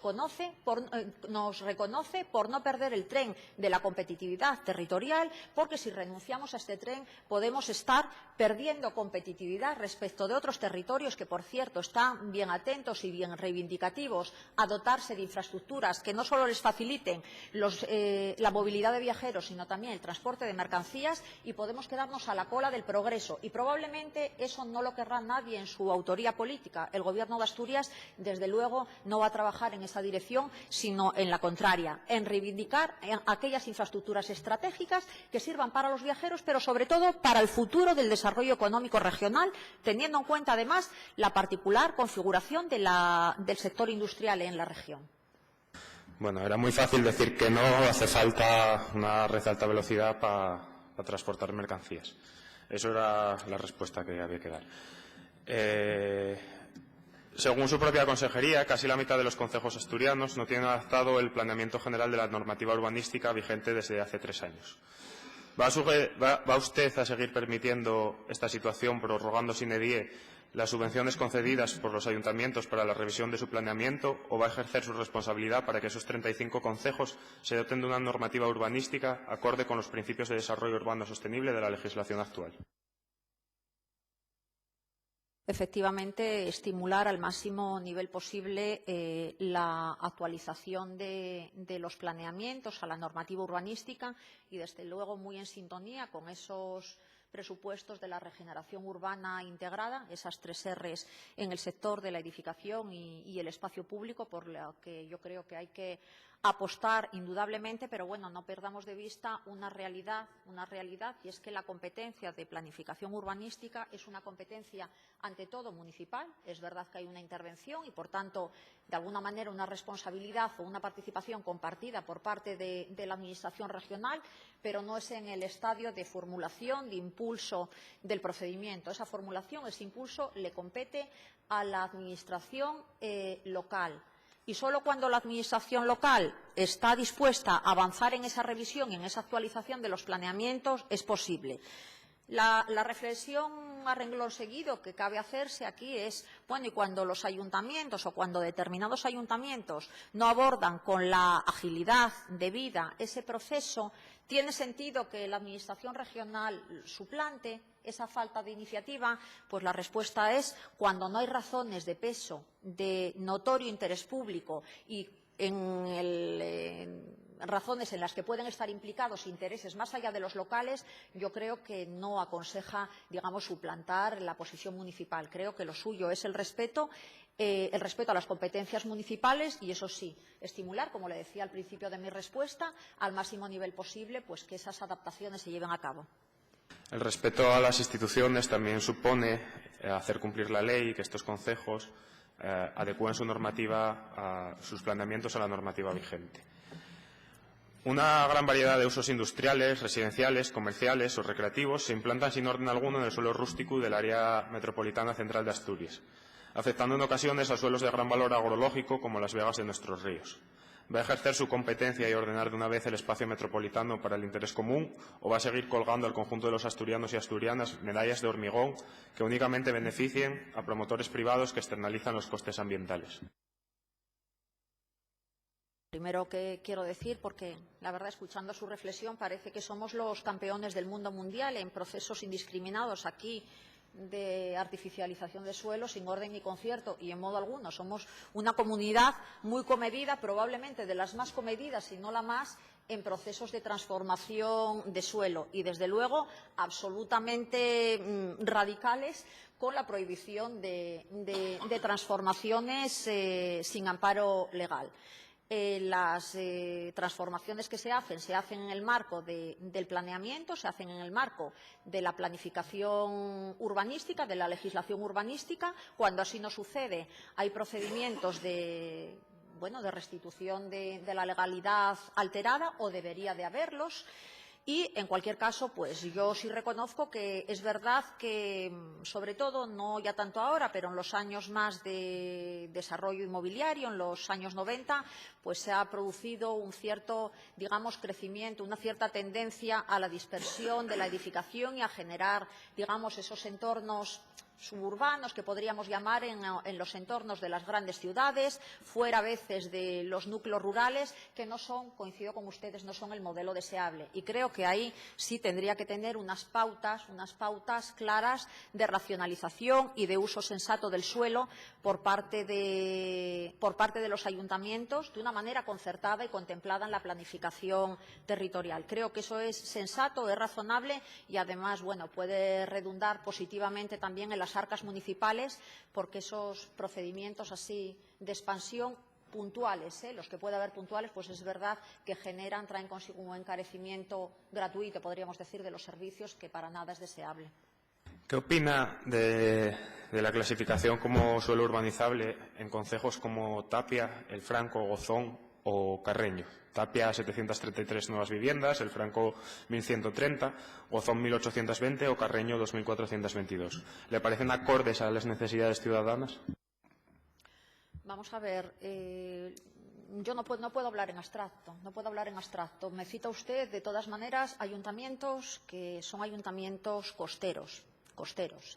reconoce, por no perder el tren de la competitividad territorial, porque si renunciamos a este tren podemos estar perdiendo competitividad respecto de otros territorios que, por cierto, están bien atentos y bien reivindicativos a dotarse de infraestructuras que no solo les faciliten la movilidad de viajeros, sino también el transporte de mercancías, y podemos quedarnos a la cola del progreso. Y probablemente eso no lo querrá nadie en su autoría política. El Gobierno de Asturias, desde luego, no va a trabajar en esa dirección, sino en la contraria, en reivindicar aquellas infraestructuras estratégicas que sirvan para los viajeros, pero sobre todo para el futuro del desarrollo económico regional, teniendo en cuenta además la particular configuración del sector industrial en la región. Bueno, era muy fácil decir que no hace falta una red de alta velocidad para transportar mercancías. Eso era la respuesta que había que dar. Según su propia consejería, casi la mitad de los concejos asturianos no tienen adaptado el planeamiento general de la normativa urbanística vigente desde hace 3 años. ¿Va usted a seguir permitiendo esta situación, prorrogando sine die las subvenciones concedidas por los ayuntamientos para la revisión de su planeamiento, o va a ejercer su responsabilidad para que esos 35 concejos se doten de una normativa urbanística acorde con los principios de desarrollo urbano sostenible de la legislación actual? Efectivamente, estimular al máximo nivel posible la actualización de los planeamientos a la normativa urbanística y, desde luego, muy en sintonía con esos presupuestos de la regeneración urbana integrada, esas 3 Rs en el sector de la edificación y el espacio público, por lo que yo creo que hay que apostar indudablemente, pero bueno, no perdamos de vista una realidad, y es que la competencia de planificación urbanística es una competencia ante todo municipal. Es verdad que hay una intervención y, por tanto, de alguna manera una responsabilidad o una participación compartida por parte de la Administración regional, pero no es en el estadio de formulación, de impulso del procedimiento. Esa formulación, ese impulso, le compete a la Administración local. Y solo cuando la Administración local está dispuesta a avanzar en esa revisión y en esa actualización de los planeamientos es posible. La reflexión a renglón seguido que cabe hacerse aquí es, bueno, y cuando los ayuntamientos o cuando determinados ayuntamientos no abordan con la agilidad debida ese proceso, ¿tiene sentido que la Administración regional suplante esa falta de iniciativa? Pues la respuesta es cuando no hay razones de peso, de notorio interés público y razones en las que pueden estar implicados intereses más allá de los locales, yo creo que no aconseja, digamos, suplantar la posición municipal. Creo que lo suyo es el respeto a las competencias municipales y, eso sí, estimular, como le decía al principio de mi respuesta, al máximo nivel posible, pues que esas adaptaciones se lleven a cabo. El respeto a las instituciones también supone hacer cumplir la ley y que estos concejos adecúen su normativa, sus planeamientos a la normativa vigente. Una gran variedad de usos industriales, residenciales, comerciales o recreativos se implantan sin orden alguno en el suelo rústico del área metropolitana central de Asturias, afectando en ocasiones a suelos de gran valor agrológico como las vegas de nuestros ríos. ¿Va a ejercer su competencia y ordenar de una vez el espacio metropolitano para el interés común o va a seguir colgando al conjunto de los asturianos y asturianas medallas de hormigón que únicamente beneficien a promotores privados que externalizan los costes ambientales? Primero que quiero decir, porque la verdad, escuchando su reflexión, parece que somos los campeones del mundo mundial en procesos indiscriminados aquí de artificialización de suelo sin orden ni concierto, y en modo alguno. Somos una comunidad muy comedida, probablemente de las más comedidas, si no la más, en procesos de transformación de suelo y, desde luego, absolutamente radicales con la prohibición de transformaciones sin amparo legal. Las transformaciones que se hacen en el marco del planeamiento, se hacen en el marco de la planificación urbanística, de la legislación urbanística. Cuando así no sucede, hay procedimientos de restitución de la legalidad alterada, o debería de haberlos. Y, en cualquier caso, pues yo sí reconozco que es verdad que, sobre todo, no ya tanto ahora, pero en los años más de desarrollo inmobiliario, en los años 90, pues se ha producido un cierto, digamos, crecimiento, una cierta tendencia a la dispersión de la edificación y a generar, digamos, esos entornos suburbanos que podríamos llamar en los entornos de las grandes ciudades, fuera a veces de los núcleos rurales, que no son, coincido con ustedes, no son el modelo deseable. Y creo que ahí sí tendría que tener unas pautas claras de racionalización y de uso sensato del suelo por parte de los ayuntamientos, de una manera concertada y contemplada en la planificación territorial. Creo que eso es sensato, es razonable y, además, puede redundar positivamente también en las arcas municipales, porque esos procedimientos así de expansión puntuales, los que puede haber puntuales, pues es verdad que traen consigo un encarecimiento gratuito, podríamos decir, de los servicios, que para nada es deseable. ¿Qué opina de la clasificación como suelo urbanizable en concejos como Tapia, El Franco, Gozón o Carreño? Tapia, 733 nuevas viviendas, El Franco, 1.130, Gozón, 1.820 o Carreño, 2.422. ¿Le parecen acordes a las necesidades ciudadanas? Vamos a ver, yo no puedo hablar en abstracto, Me cita usted, de todas maneras, ayuntamientos que son ayuntamientos costeros,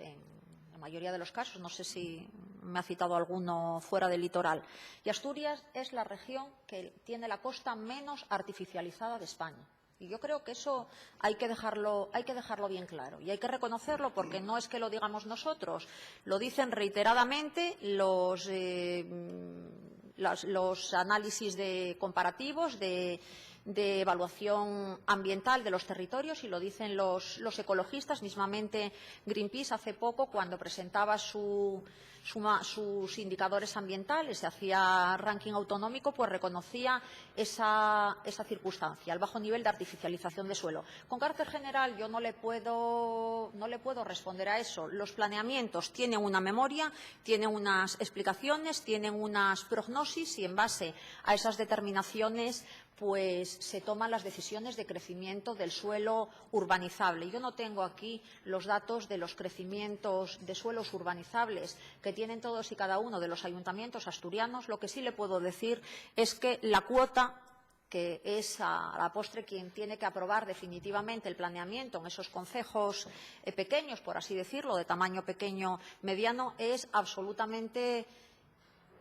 en la mayoría de los casos. No sé si me ha citado alguno fuera del litoral. Y Asturias es la región que tiene la costa menos artificializada de España. Y yo creo que eso hay que dejarlo bien claro y hay que reconocerlo, porque no es que lo digamos nosotros, lo dicen reiteradamente los análisis comparativos de de evaluación ambiental de los territorios, y lo dicen los ecologistas. Mismamente Greenpeace hace poco, cuando presentaba sus indicadores ambientales, se hacía ranking autonómico, pues reconocía esa circunstancia, el bajo nivel de artificialización de suelo. Con carácter general, yo no le puedo responder a eso. Los planeamientos tienen una memoria, tienen unas explicaciones, tienen unas prognosis, y en base a esas determinaciones pues se toman las decisiones de crecimiento del suelo urbanizable. Yo no tengo aquí los datos de los crecimientos de suelos urbanizables que tienen todos y cada uno de los ayuntamientos asturianos. Lo que sí le puedo decir es que la cuota, que es a la postre quien tiene que aprobar definitivamente el planeamiento en esos concejos pequeños, por así decirlo, de tamaño pequeño, mediano, es absolutamente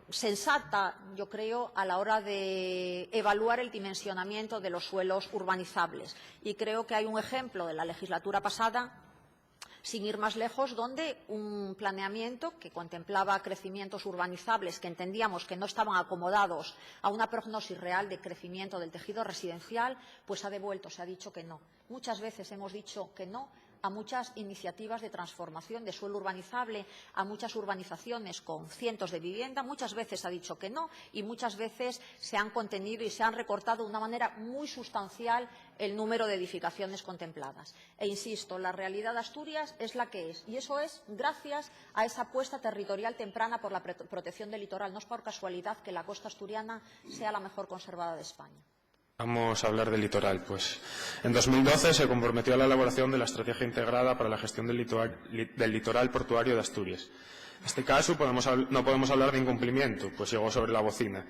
sensata, yo creo, a la hora de evaluar el dimensionamiento de los suelos urbanizables. Y creo que hay un ejemplo de la legislatura pasada, sin ir más lejos, donde un planeamiento que contemplaba crecimientos urbanizables que entendíamos que no estaban acomodados a una prognosis real de crecimiento del tejido residencial, pues se ha dicho que no. Muchas veces hemos dicho que no a muchas iniciativas de transformación de suelo urbanizable, a muchas urbanizaciones con cientos de viviendas. Muchas veces ha dicho que no, y muchas veces se han contenido y se han recortado de una manera muy sustancial el número de edificaciones contempladas. E insisto, la realidad de Asturias es la que es, y eso es gracias a esa apuesta territorial temprana por la protección del litoral. No es por casualidad que la costa asturiana sea la mejor conservada de España. Vamos a hablar del litoral. Pues en 2012 se comprometió a la elaboración de la Estrategia Integrada para la Gestión del Litoral Portuario de Asturias. En este caso no podemos hablar de incumplimiento, pues llegó sobre la bocina,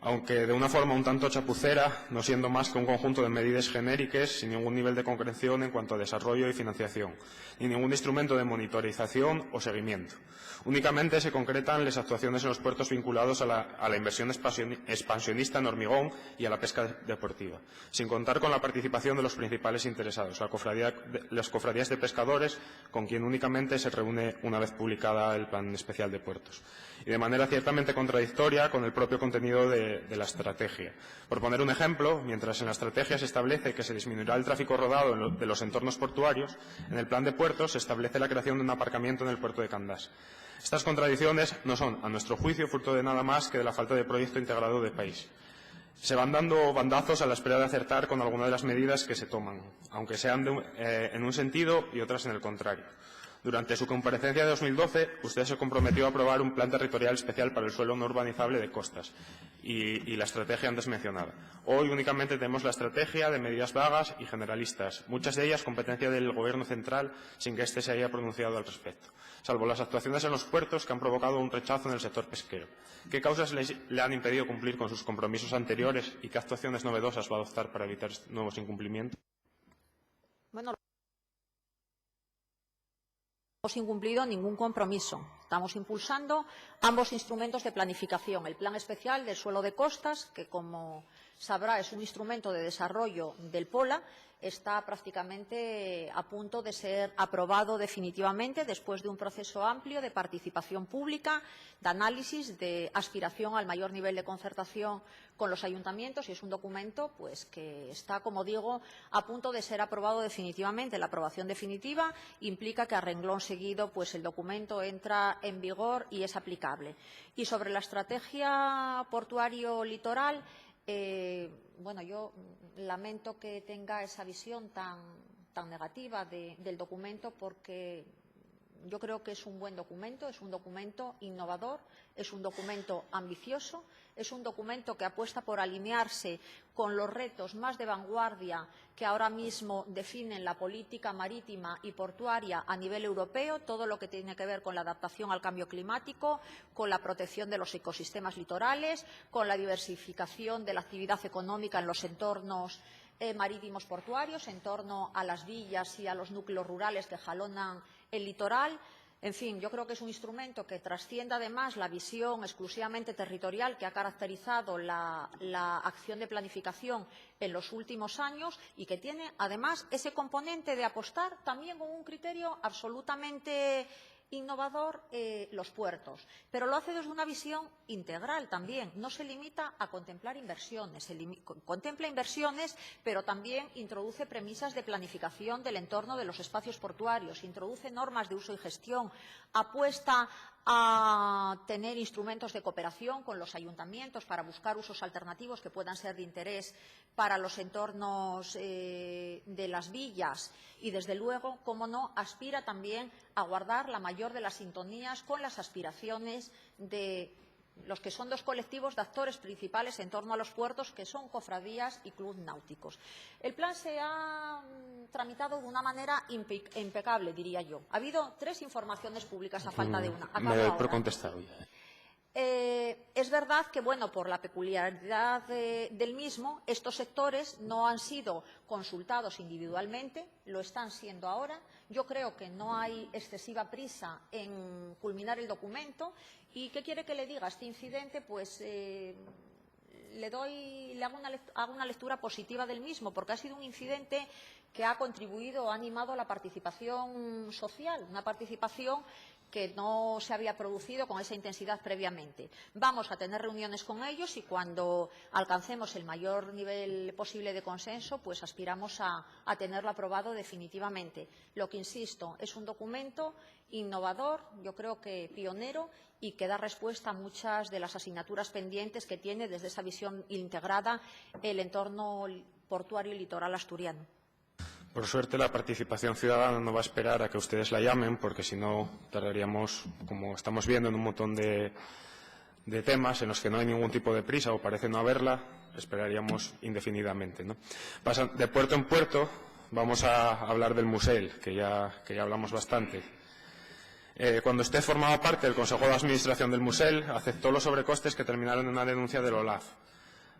aunque de una forma un tanto chapucera, no siendo más que un conjunto de medidas genéricas sin ningún nivel de concreción en cuanto a desarrollo y financiación, ni ningún instrumento de monitorización o seguimiento. Únicamente se concretan las actuaciones en los puertos vinculados a la inversión expansionista en hormigón y a la pesca deportiva, sin contar con la participación de los principales interesados, las cofradías de pescadores, con quien únicamente se reúne una vez publicada el Plan Especial de Puertos, y de manera ciertamente contradictoria con el propio contenido de la estrategia. Por poner un ejemplo, mientras en la estrategia se establece que se disminuirá el tráfico rodado de los entornos portuarios, en el Plan de Puertos se establece la creación de un aparcamiento en el puerto de Candás. Estas contradicciones no son, a nuestro juicio, fruto de nada más que de la falta de proyecto integrado de país. Se van dando bandazos a la espera de acertar con algunas de las medidas que se toman, aunque sean en un sentido y otras en el contrario. Durante su comparecencia de 2012, usted se comprometió a aprobar un plan territorial especial para el suelo no urbanizable de costas y la estrategia antes mencionada. Hoy únicamente tenemos la estrategia de medidas vagas y generalistas, muchas de ellas competencia del Gobierno central sin que éste se haya pronunciado al respecto, salvo las actuaciones en los puertos que han provocado un rechazo en el sector pesquero. ¿Qué causas le han impedido cumplir con sus compromisos anteriores y qué actuaciones novedosas va a adoptar para evitar nuevos incumplimientos? Bueno, no hemos incumplido ningún compromiso. Estamos impulsando ambos instrumentos de planificación. El Plan Especial del Suelo de Costas, que, como sabrá, es un instrumento de desarrollo del POLA, está prácticamente a punto de ser aprobado definitivamente después de un proceso amplio de participación pública, de análisis, de aspiración al mayor nivel de concertación con los ayuntamientos, y es un documento pues, que está, como digo, a punto de ser aprobado definitivamente. La aprobación definitiva implica que a renglón seguido pues, el documento entra en vigor y es aplicable. Y sobre la estrategia portuario-litoral, bueno, yo lamento que tenga esa visión tan negativa del documento, porque yo creo que es un buen documento, es un documento innovador, es un documento ambicioso, es un documento que apuesta por alinearse con los retos más de vanguardia que ahora mismo definen la política marítima y portuaria a nivel europeo, todo lo que tiene que ver con la adaptación al cambio climático, con la protección de los ecosistemas litorales, con la diversificación de la actividad económica en los entornos marítimos portuarios, en torno a las villas y a los núcleos rurales que jalonan el litoral. En fin, yo creo que es un instrumento que trasciende además la visión exclusivamente territorial que ha caracterizado la acción de planificación en los últimos años, y que tiene además ese componente de apostar también con un criterio absolutamente Innovador, los puertos, pero lo hace desde una visión integral también. No se limita a contemplar inversiones, contempla inversiones, pero también introduce premisas de planificación del entorno de los espacios portuarios, introduce normas de uso y gestión, apuesta a tener instrumentos de cooperación con los ayuntamientos para buscar usos alternativos que puedan ser de interés para los entornos de las villas y, desde luego, cómo no, aspira también a guardar la mayor de las sintonías con las aspiraciones de los que son dos colectivos de actores principales en torno a los puertos, que son cofradías y clubes náuticos. El plan se ha tramitado de una manera impecable, diría yo. Ha habido 3 informaciones públicas a falta de una. Me doy por contestado ya. Es verdad que, bueno, por la peculiaridad del mismo, estos sectores no han sido consultados individualmente, lo están siendo ahora. Yo creo que no hay excesiva prisa en culminar el documento. ¿Y qué quiere que le diga? Este incidente, pues hago una lectura positiva del mismo, porque ha sido un incidente que ha contribuido, ha animado a la participación social, una participación que no se había producido con esa intensidad previamente. Vamos a tener reuniones con ellos y, cuando alcancemos el mayor nivel posible de consenso, pues aspiramos a tenerlo aprobado definitivamente. Lo que, insisto, es un documento innovador, yo creo que pionero, y que da respuesta a muchas de las asignaturas pendientes que tiene, desde esa visión integrada, el entorno portuario y litoral asturiano. Por suerte, la participación ciudadana no va a esperar a que ustedes la llamen, porque si no tardaríamos, como estamos viendo, en un montón de temas en los que no hay ningún tipo de prisa o parece no haberla, esperaríamos indefinidamente, ¿no? De puerto en puerto, vamos a hablar del Musel, que ya hablamos bastante. Cuando usted formaba parte del Consejo de Administración del Musel, aceptó los sobrecostes que terminaron en una denuncia del OLAF.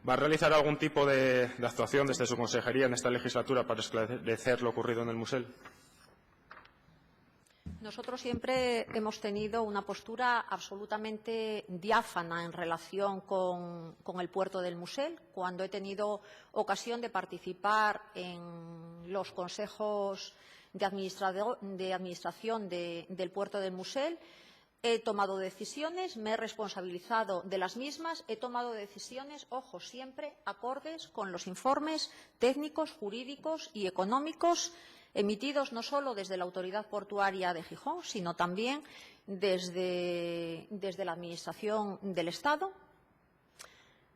¿Va a realizar algún tipo de actuación desde su consejería en esta legislatura para esclarecer lo ocurrido en el Musel? Nosotros siempre hemos tenido una postura absolutamente diáfana en relación con el puerto del Musel. Cuando he tenido ocasión de participar en los consejos de administración del puerto del Musel, he tomado decisiones, me he responsabilizado de las mismas, he tomado decisiones, ojo, siempre acordes con los informes técnicos, jurídicos y económicos emitidos no solo desde la Autoridad Portuaria de Gijón, sino también desde la Administración del Estado.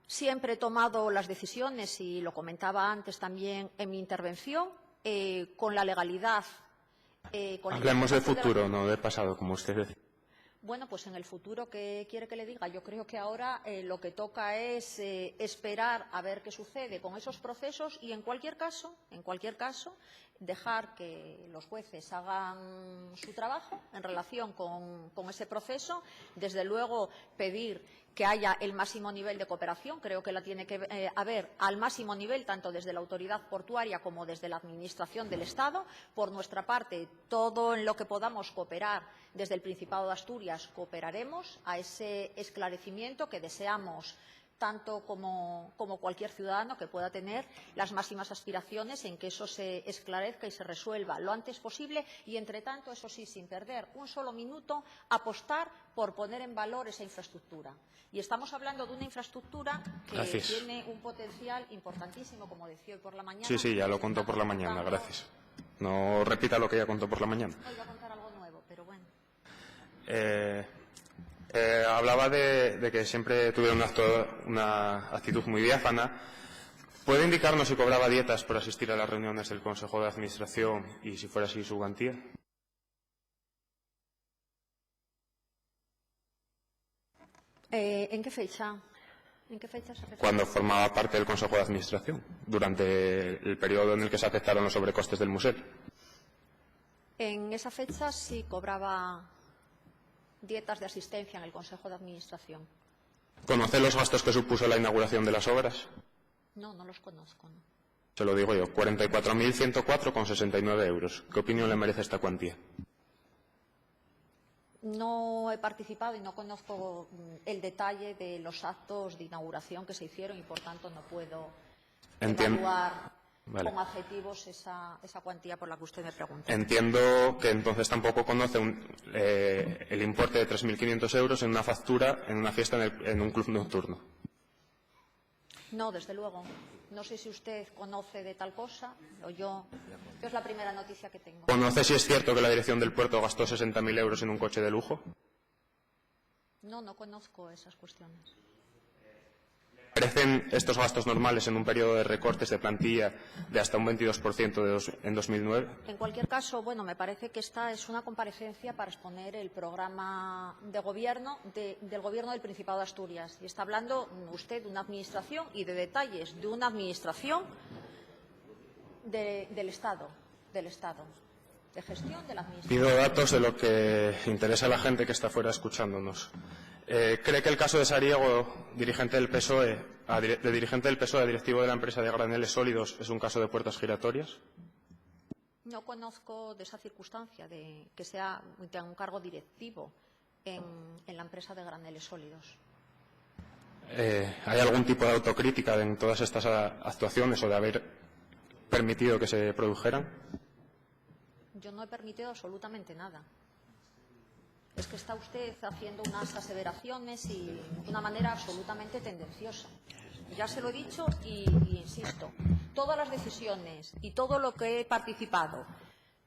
Siempre he tomado las decisiones, y lo comentaba antes también en mi intervención, con la legalidad. Hablemos de futuro, no de pasado, como usted decía. Bueno, pues en el futuro, ¿qué quiere que le diga? Yo creo que ahora lo que toca es esperar a ver qué sucede con esos procesos y, en cualquier caso, dejar que los jueces hagan su trabajo en relación con ese proceso. Desde luego, pedir que haya el máximo nivel de cooperación. Creo que la tiene que haber al máximo nivel, tanto desde la autoridad portuaria como desde la Administración del Estado. Por nuestra parte, todo en lo que podamos cooperar desde el Principado de Asturias, cooperaremos a ese esclarecimiento que deseamos, tanto como cualquier ciudadano que pueda tener las máximas aspiraciones en que eso se esclarezca y se resuelva lo antes posible y, entre tanto, eso sí, sin perder un solo minuto, apostar por poner en valor esa infraestructura. Y estamos hablando de una infraestructura que Gracias. tiene un potencial importantísimo, como decía hoy por la mañana. Sí, ya lo contó por la mañana, gracias. No repita lo que ya contó por la mañana. Hoy voy a contar algo nuevo, pero bueno. Hablaba de que siempre tuvieron una actitud muy diáfana. ¿Puede indicarnos si cobraba dietas por asistir a las reuniones del Consejo de Administración y, si fuera así, su cuantía? ¿En qué fecha? ¿En qué fecha se refiere? Cuando formaba parte del Consejo de Administración, durante el periodo en el que se aceptaron los sobrecostes del Musel. En esa fecha sí cobraba dietas de asistencia en el Consejo de Administración. ¿Conoce los gastos que supuso la inauguración de las obras? No, no los conozco, no. Se lo digo yo, 44.104,69 euros. ¿Qué opinión le merece esta cuantía? No he participado y no conozco el detalle de los actos de inauguración que se hicieron y, por tanto, no puedo evaluar Vale. con adjetivos esa cuantía por la que usted me pregunta. Entiendo que entonces tampoco conoce el importe de 3.500 euros en una factura en una fiesta en un club nocturno. No, desde luego. No sé si usted conoce de tal cosa o yo es la primera noticia que tengo. ¿Conoce si es cierto que la dirección del puerto gastó 60.000 euros en un coche de lujo? No, no conozco esas cuestiones. ¿Parecen estos gastos normales en un periodo de recortes de plantilla de hasta un 22% en 2009? En cualquier caso, bueno, me parece que esta es una comparecencia para exponer el programa de gobierno del Gobierno del Principado de Asturias. Y está hablando usted de una administración y de detalles de una administración del Estado, de gestión de la administración. Pido datos de lo que interesa a la gente que está fuera escuchándonos. ¿Cree que el caso de Sariego, dirigente del PSOE, a directivo de la empresa de graneles sólidos, es un caso de puertas giratorias? No conozco de esa circunstancia, de que sea un cargo directivo en la empresa de graneles sólidos. ¿Hay algún tipo de autocrítica en todas estas actuaciones o de haber permitido que se produjeran? Yo no he permitido absolutamente nada. Es que está usted haciendo unas aseveraciones y de una manera absolutamente tendenciosa. Ya se lo he dicho y insisto, todas las decisiones y todo lo que he participado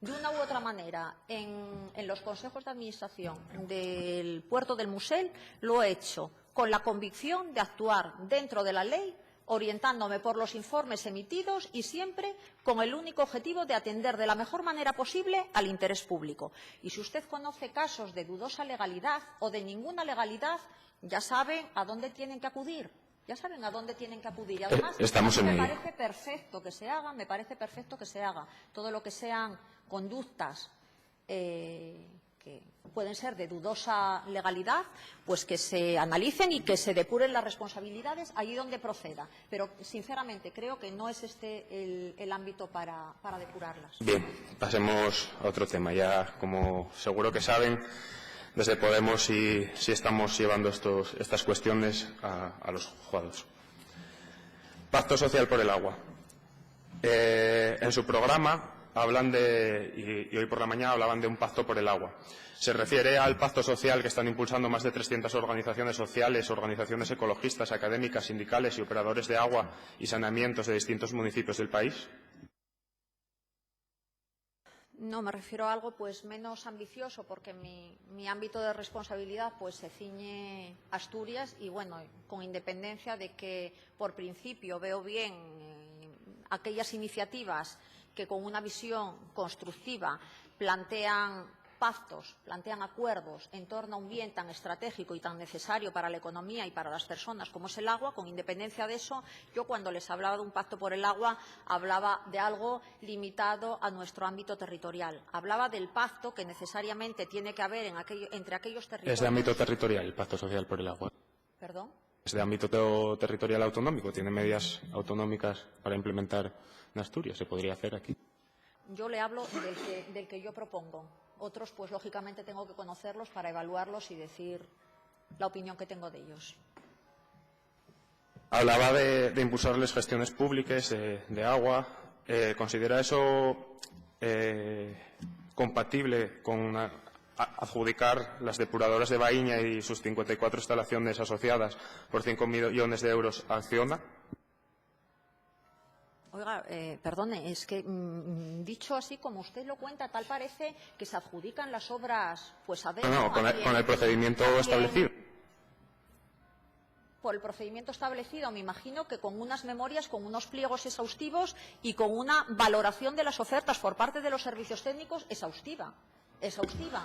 de una u otra manera en los consejos de administración del puerto del Musel lo he hecho con la convicción de actuar dentro de la ley, orientándome por los informes emitidos y siempre con el único objetivo de atender de la mejor manera posible al interés público. Y si usted conoce casos de dudosa legalidad o de ninguna legalidad, ya saben a dónde tienen que acudir. Ya saben a dónde tienen que acudir. Y además, me parece perfecto que se haga, todo lo que sean conductas que pueden ser de dudosa legalidad, pues que se analicen y que se depuren las responsabilidades allí donde proceda. Pero, sinceramente, creo que no es este el ámbito para depurarlas. Bien, pasemos a otro tema. Ya, como seguro que saben, desde Podemos sí estamos llevando estas cuestiones a los juzgados. Pacto social por el agua. En su programa hablan y hoy por la mañana hablaban de un pacto por el agua. Se refiere al pacto social que están impulsando más de 300 organizaciones sociales, organizaciones ecologistas, académicas, sindicales y operadores de agua y saneamientos de distintos municipios del país. No, me refiero a algo pues menos ambicioso, porque mi ámbito de responsabilidad pues se ciñe a Asturias y, bueno, con independencia de que por principio veo bien aquellas iniciativas que con una visión constructiva plantean pactos, plantean acuerdos en torno a un bien tan estratégico y tan necesario para la economía y para las personas como es el agua. Con independencia de eso, yo cuando les hablaba de un pacto por el agua hablaba de algo limitado a nuestro ámbito territorial. Hablaba del pacto que necesariamente tiene que haber entre aquellos territorios. ¿Es de ámbito territorial el pacto social por el agua? ¿Perdón? ¿Es de ámbito territorial autonómico? ¿Tiene medidas autonómicas para implementar en Asturias? ¿Se podría hacer aquí? Yo le hablo del que yo propongo. Otros, pues lógicamente tengo que conocerlos para evaluarlos y decir la opinión que tengo de ellos. Hablaba de impulsarles gestiones públicas de agua. ¿Considera eso compatible con adjudicar las depuradoras de Baíña y sus 54 instalaciones asociadas por 5 millones de euros a Acciona? Oiga, perdone, es que dicho así como usted lo cuenta, tal parece que se adjudican las obras, pues a ver. No, con el procedimiento establecido. Por el procedimiento establecido, me imagino que con unas memorias, con unos pliegos exhaustivos y con una valoración de las ofertas por parte de los servicios técnicos exhaustiva.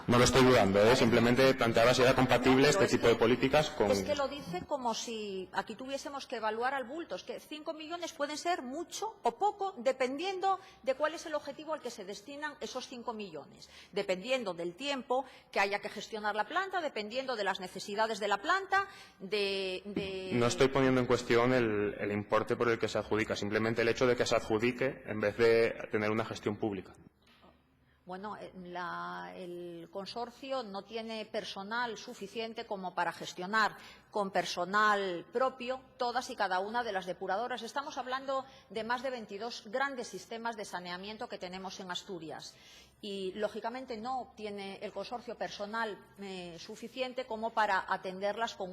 No lo estoy dudando, simplemente planteaba si era compatible este tipo de políticas con... Es que lo dice como si aquí tuviésemos que evaluar al bulto. Es que 5 millones pueden ser mucho o poco, dependiendo de cuál es el objetivo al que se destinan esos 5 millones. Dependiendo del tiempo que haya que gestionar la planta, dependiendo de las necesidades de la planta, No estoy poniendo en cuestión el importe por el que se adjudica, simplemente el hecho de que se adjudique en vez de tener una gestión pública. Bueno, el consorcio no tiene personal suficiente como para gestionar con personal propio todas y cada una de las depuradoras. Estamos hablando de más de 22 grandes sistemas de saneamiento que tenemos en Asturias y, lógicamente, no obtiene el consorcio personal suficiente como para atenderlas con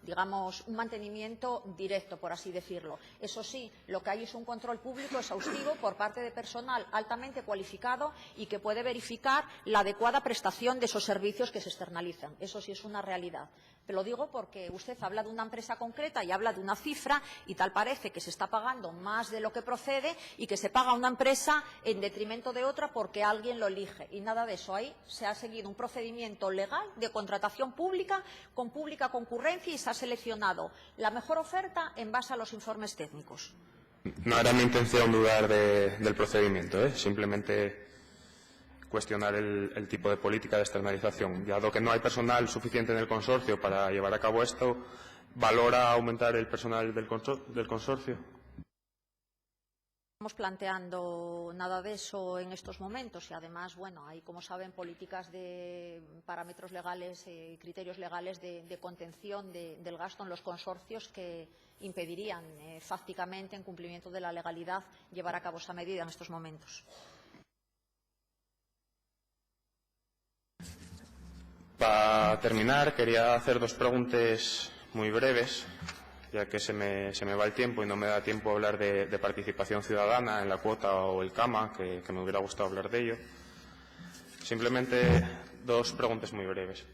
digamos, un mantenimiento directo, por así decirlo. Eso sí, lo que hay es un control público exhaustivo por parte de personal altamente cualificado y que puede verificar la adecuada prestación de esos servicios que se externalizan. Eso sí es una realidad. Te lo digo porque usted habla de una empresa concreta y habla de una cifra y tal parece que se está pagando más de lo que procede y que se paga a una empresa en detrimento de otra porque alguien lo elige. Y nada de eso. Ahí se ha seguido un procedimiento legal de contratación pública con pública concurrencia y se ha seleccionado la mejor oferta en base a los informes técnicos. No era mi intención dudar del procedimiento, simplemente cuestionar el tipo de política de externalización. Dado que no hay personal suficiente en el consorcio para llevar a cabo esto, ¿valora aumentar el personal del consorcio? No estamos planteando nada de eso en estos momentos y, además, bueno, hay, como saben, políticas de parámetros legales y criterios legales de contención del gasto en los consorcios que impedirían fácticamente, en cumplimiento de la legalidad, llevar a cabo esa medida en estos momentos. Para terminar, quería hacer dos preguntas muy breves, ya que se me va el tiempo y no me da tiempo a hablar de participación ciudadana en la cuota o el CAMA, que me hubiera gustado hablar de ello. Simplemente dos preguntas muy breves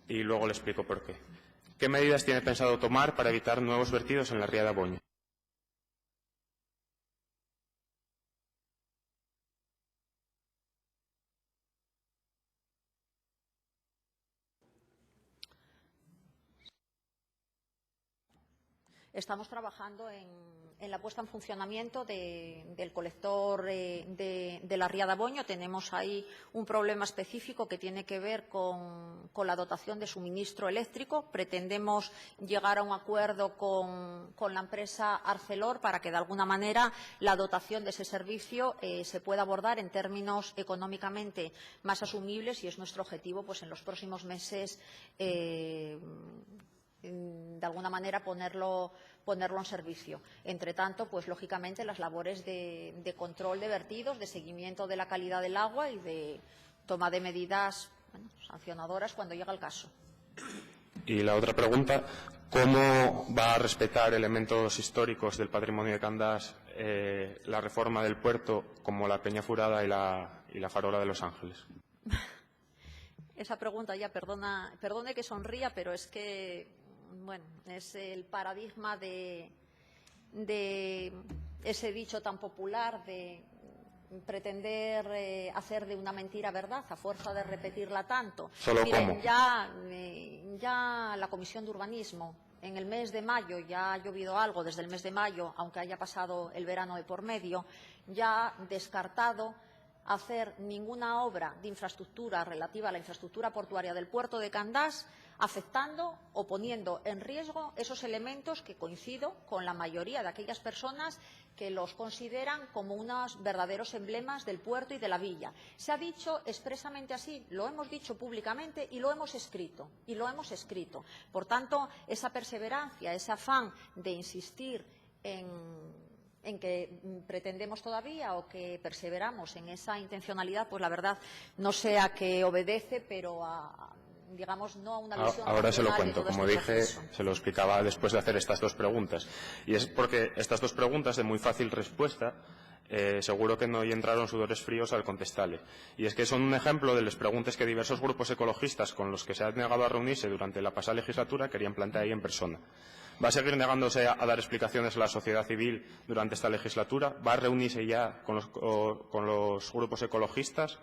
y luego le explico por qué. ¿Qué medidas tiene pensado tomar para evitar nuevos vertidos en la ría de Aboño? Estamos trabajando en la puesta en funcionamiento del colector de la ría de Aboño. Tenemos ahí un problema específico que tiene que ver con la dotación de suministro eléctrico. Pretendemos llegar a un acuerdo con la empresa Arcelor para que, de alguna manera, la dotación de ese servicio se pueda abordar en términos económicamente más asumibles, y es nuestro objetivo, pues, en los próximos meses de alguna manera ponerlo en servicio. Entre tanto, pues, lógicamente, las labores de control de vertidos, de seguimiento de la calidad del agua y de toma de medidas sancionadoras cuando llega el caso. Y la otra pregunta, ¿cómo va a respetar elementos históricos del patrimonio de Candás la reforma del puerto, como la Peña Furada y la Farola de Los Ángeles? Esa pregunta, ya perdone que sonría, pero es que, bueno, es el paradigma de ese dicho tan popular de pretender hacer de una mentira verdad a fuerza de repetirla tanto. ¿Solo Miren, cómo? ya la Comisión de Urbanismo, en el mes de mayo, ya ha llovido algo desde el mes de mayo, aunque haya pasado el verano de por medio, ya ha descartado hacer ninguna obra de infraestructura relativa a la infraestructura portuaria del puerto de Candás, afectando o poniendo en riesgo esos elementos que coincido con la mayoría de aquellas personas que los consideran como unos verdaderos emblemas del puerto y de la villa. Se ha dicho expresamente así, lo hemos dicho públicamente y lo hemos escrito. Por tanto, esa perseverancia, ese afán de insistir en que pretendemos todavía o que perseveramos en esa intencionalidad, pues la verdad no sé a qué obedece, pero digamos, no a una visión. Ahora se lo racional cuento. de todo Como este dije, proceso. se lo explicaba después de hacer estas dos preguntas. Y es porque estas dos preguntas, de muy fácil respuesta, seguro que no hi entraron sudores fríos al contestarle. Y es que son un ejemplo de las preguntas que diversos grupos ecologistas con los que se han negado a reunirse durante la pasada legislatura querían plantear ahí en persona. ¿Va a seguir negándose a dar explicaciones a la sociedad civil durante esta legislatura? ¿Va a reunirse ya con los grupos ecologistas?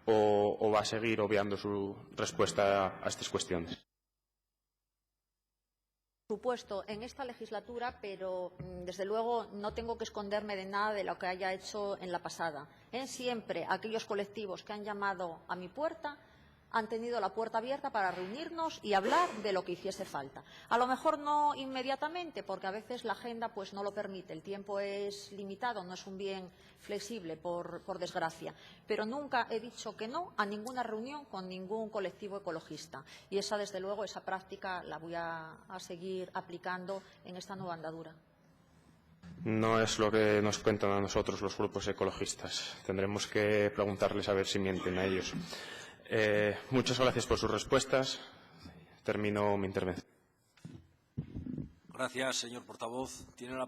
¿O va a seguir obviando su respuesta a estas cuestiones? Por supuesto, en esta legislatura, pero desde luego no tengo que esconderme de nada de lo que haya hecho en la pasada. Siempre aquellos colectivos que han llamado a mi puerta han tenido la puerta abierta para reunirnos y hablar de lo que hiciese falta. A lo mejor no inmediatamente, porque a veces la agenda pues no lo permite, el tiempo es limitado, no es un bien flexible, por desgracia. Pero nunca he dicho que no a ninguna reunión con ningún colectivo ecologista. Y esa, desde luego, esa práctica la voy a seguir aplicando en esta nueva andadura. No es lo que nos cuentan a nosotros los grupos ecologistas. Tendremos que preguntarles a ver si mienten a ellos. Muchas gracias por sus respuestas. Termino mi intervención. Gracias, señor portavoz. Tiene la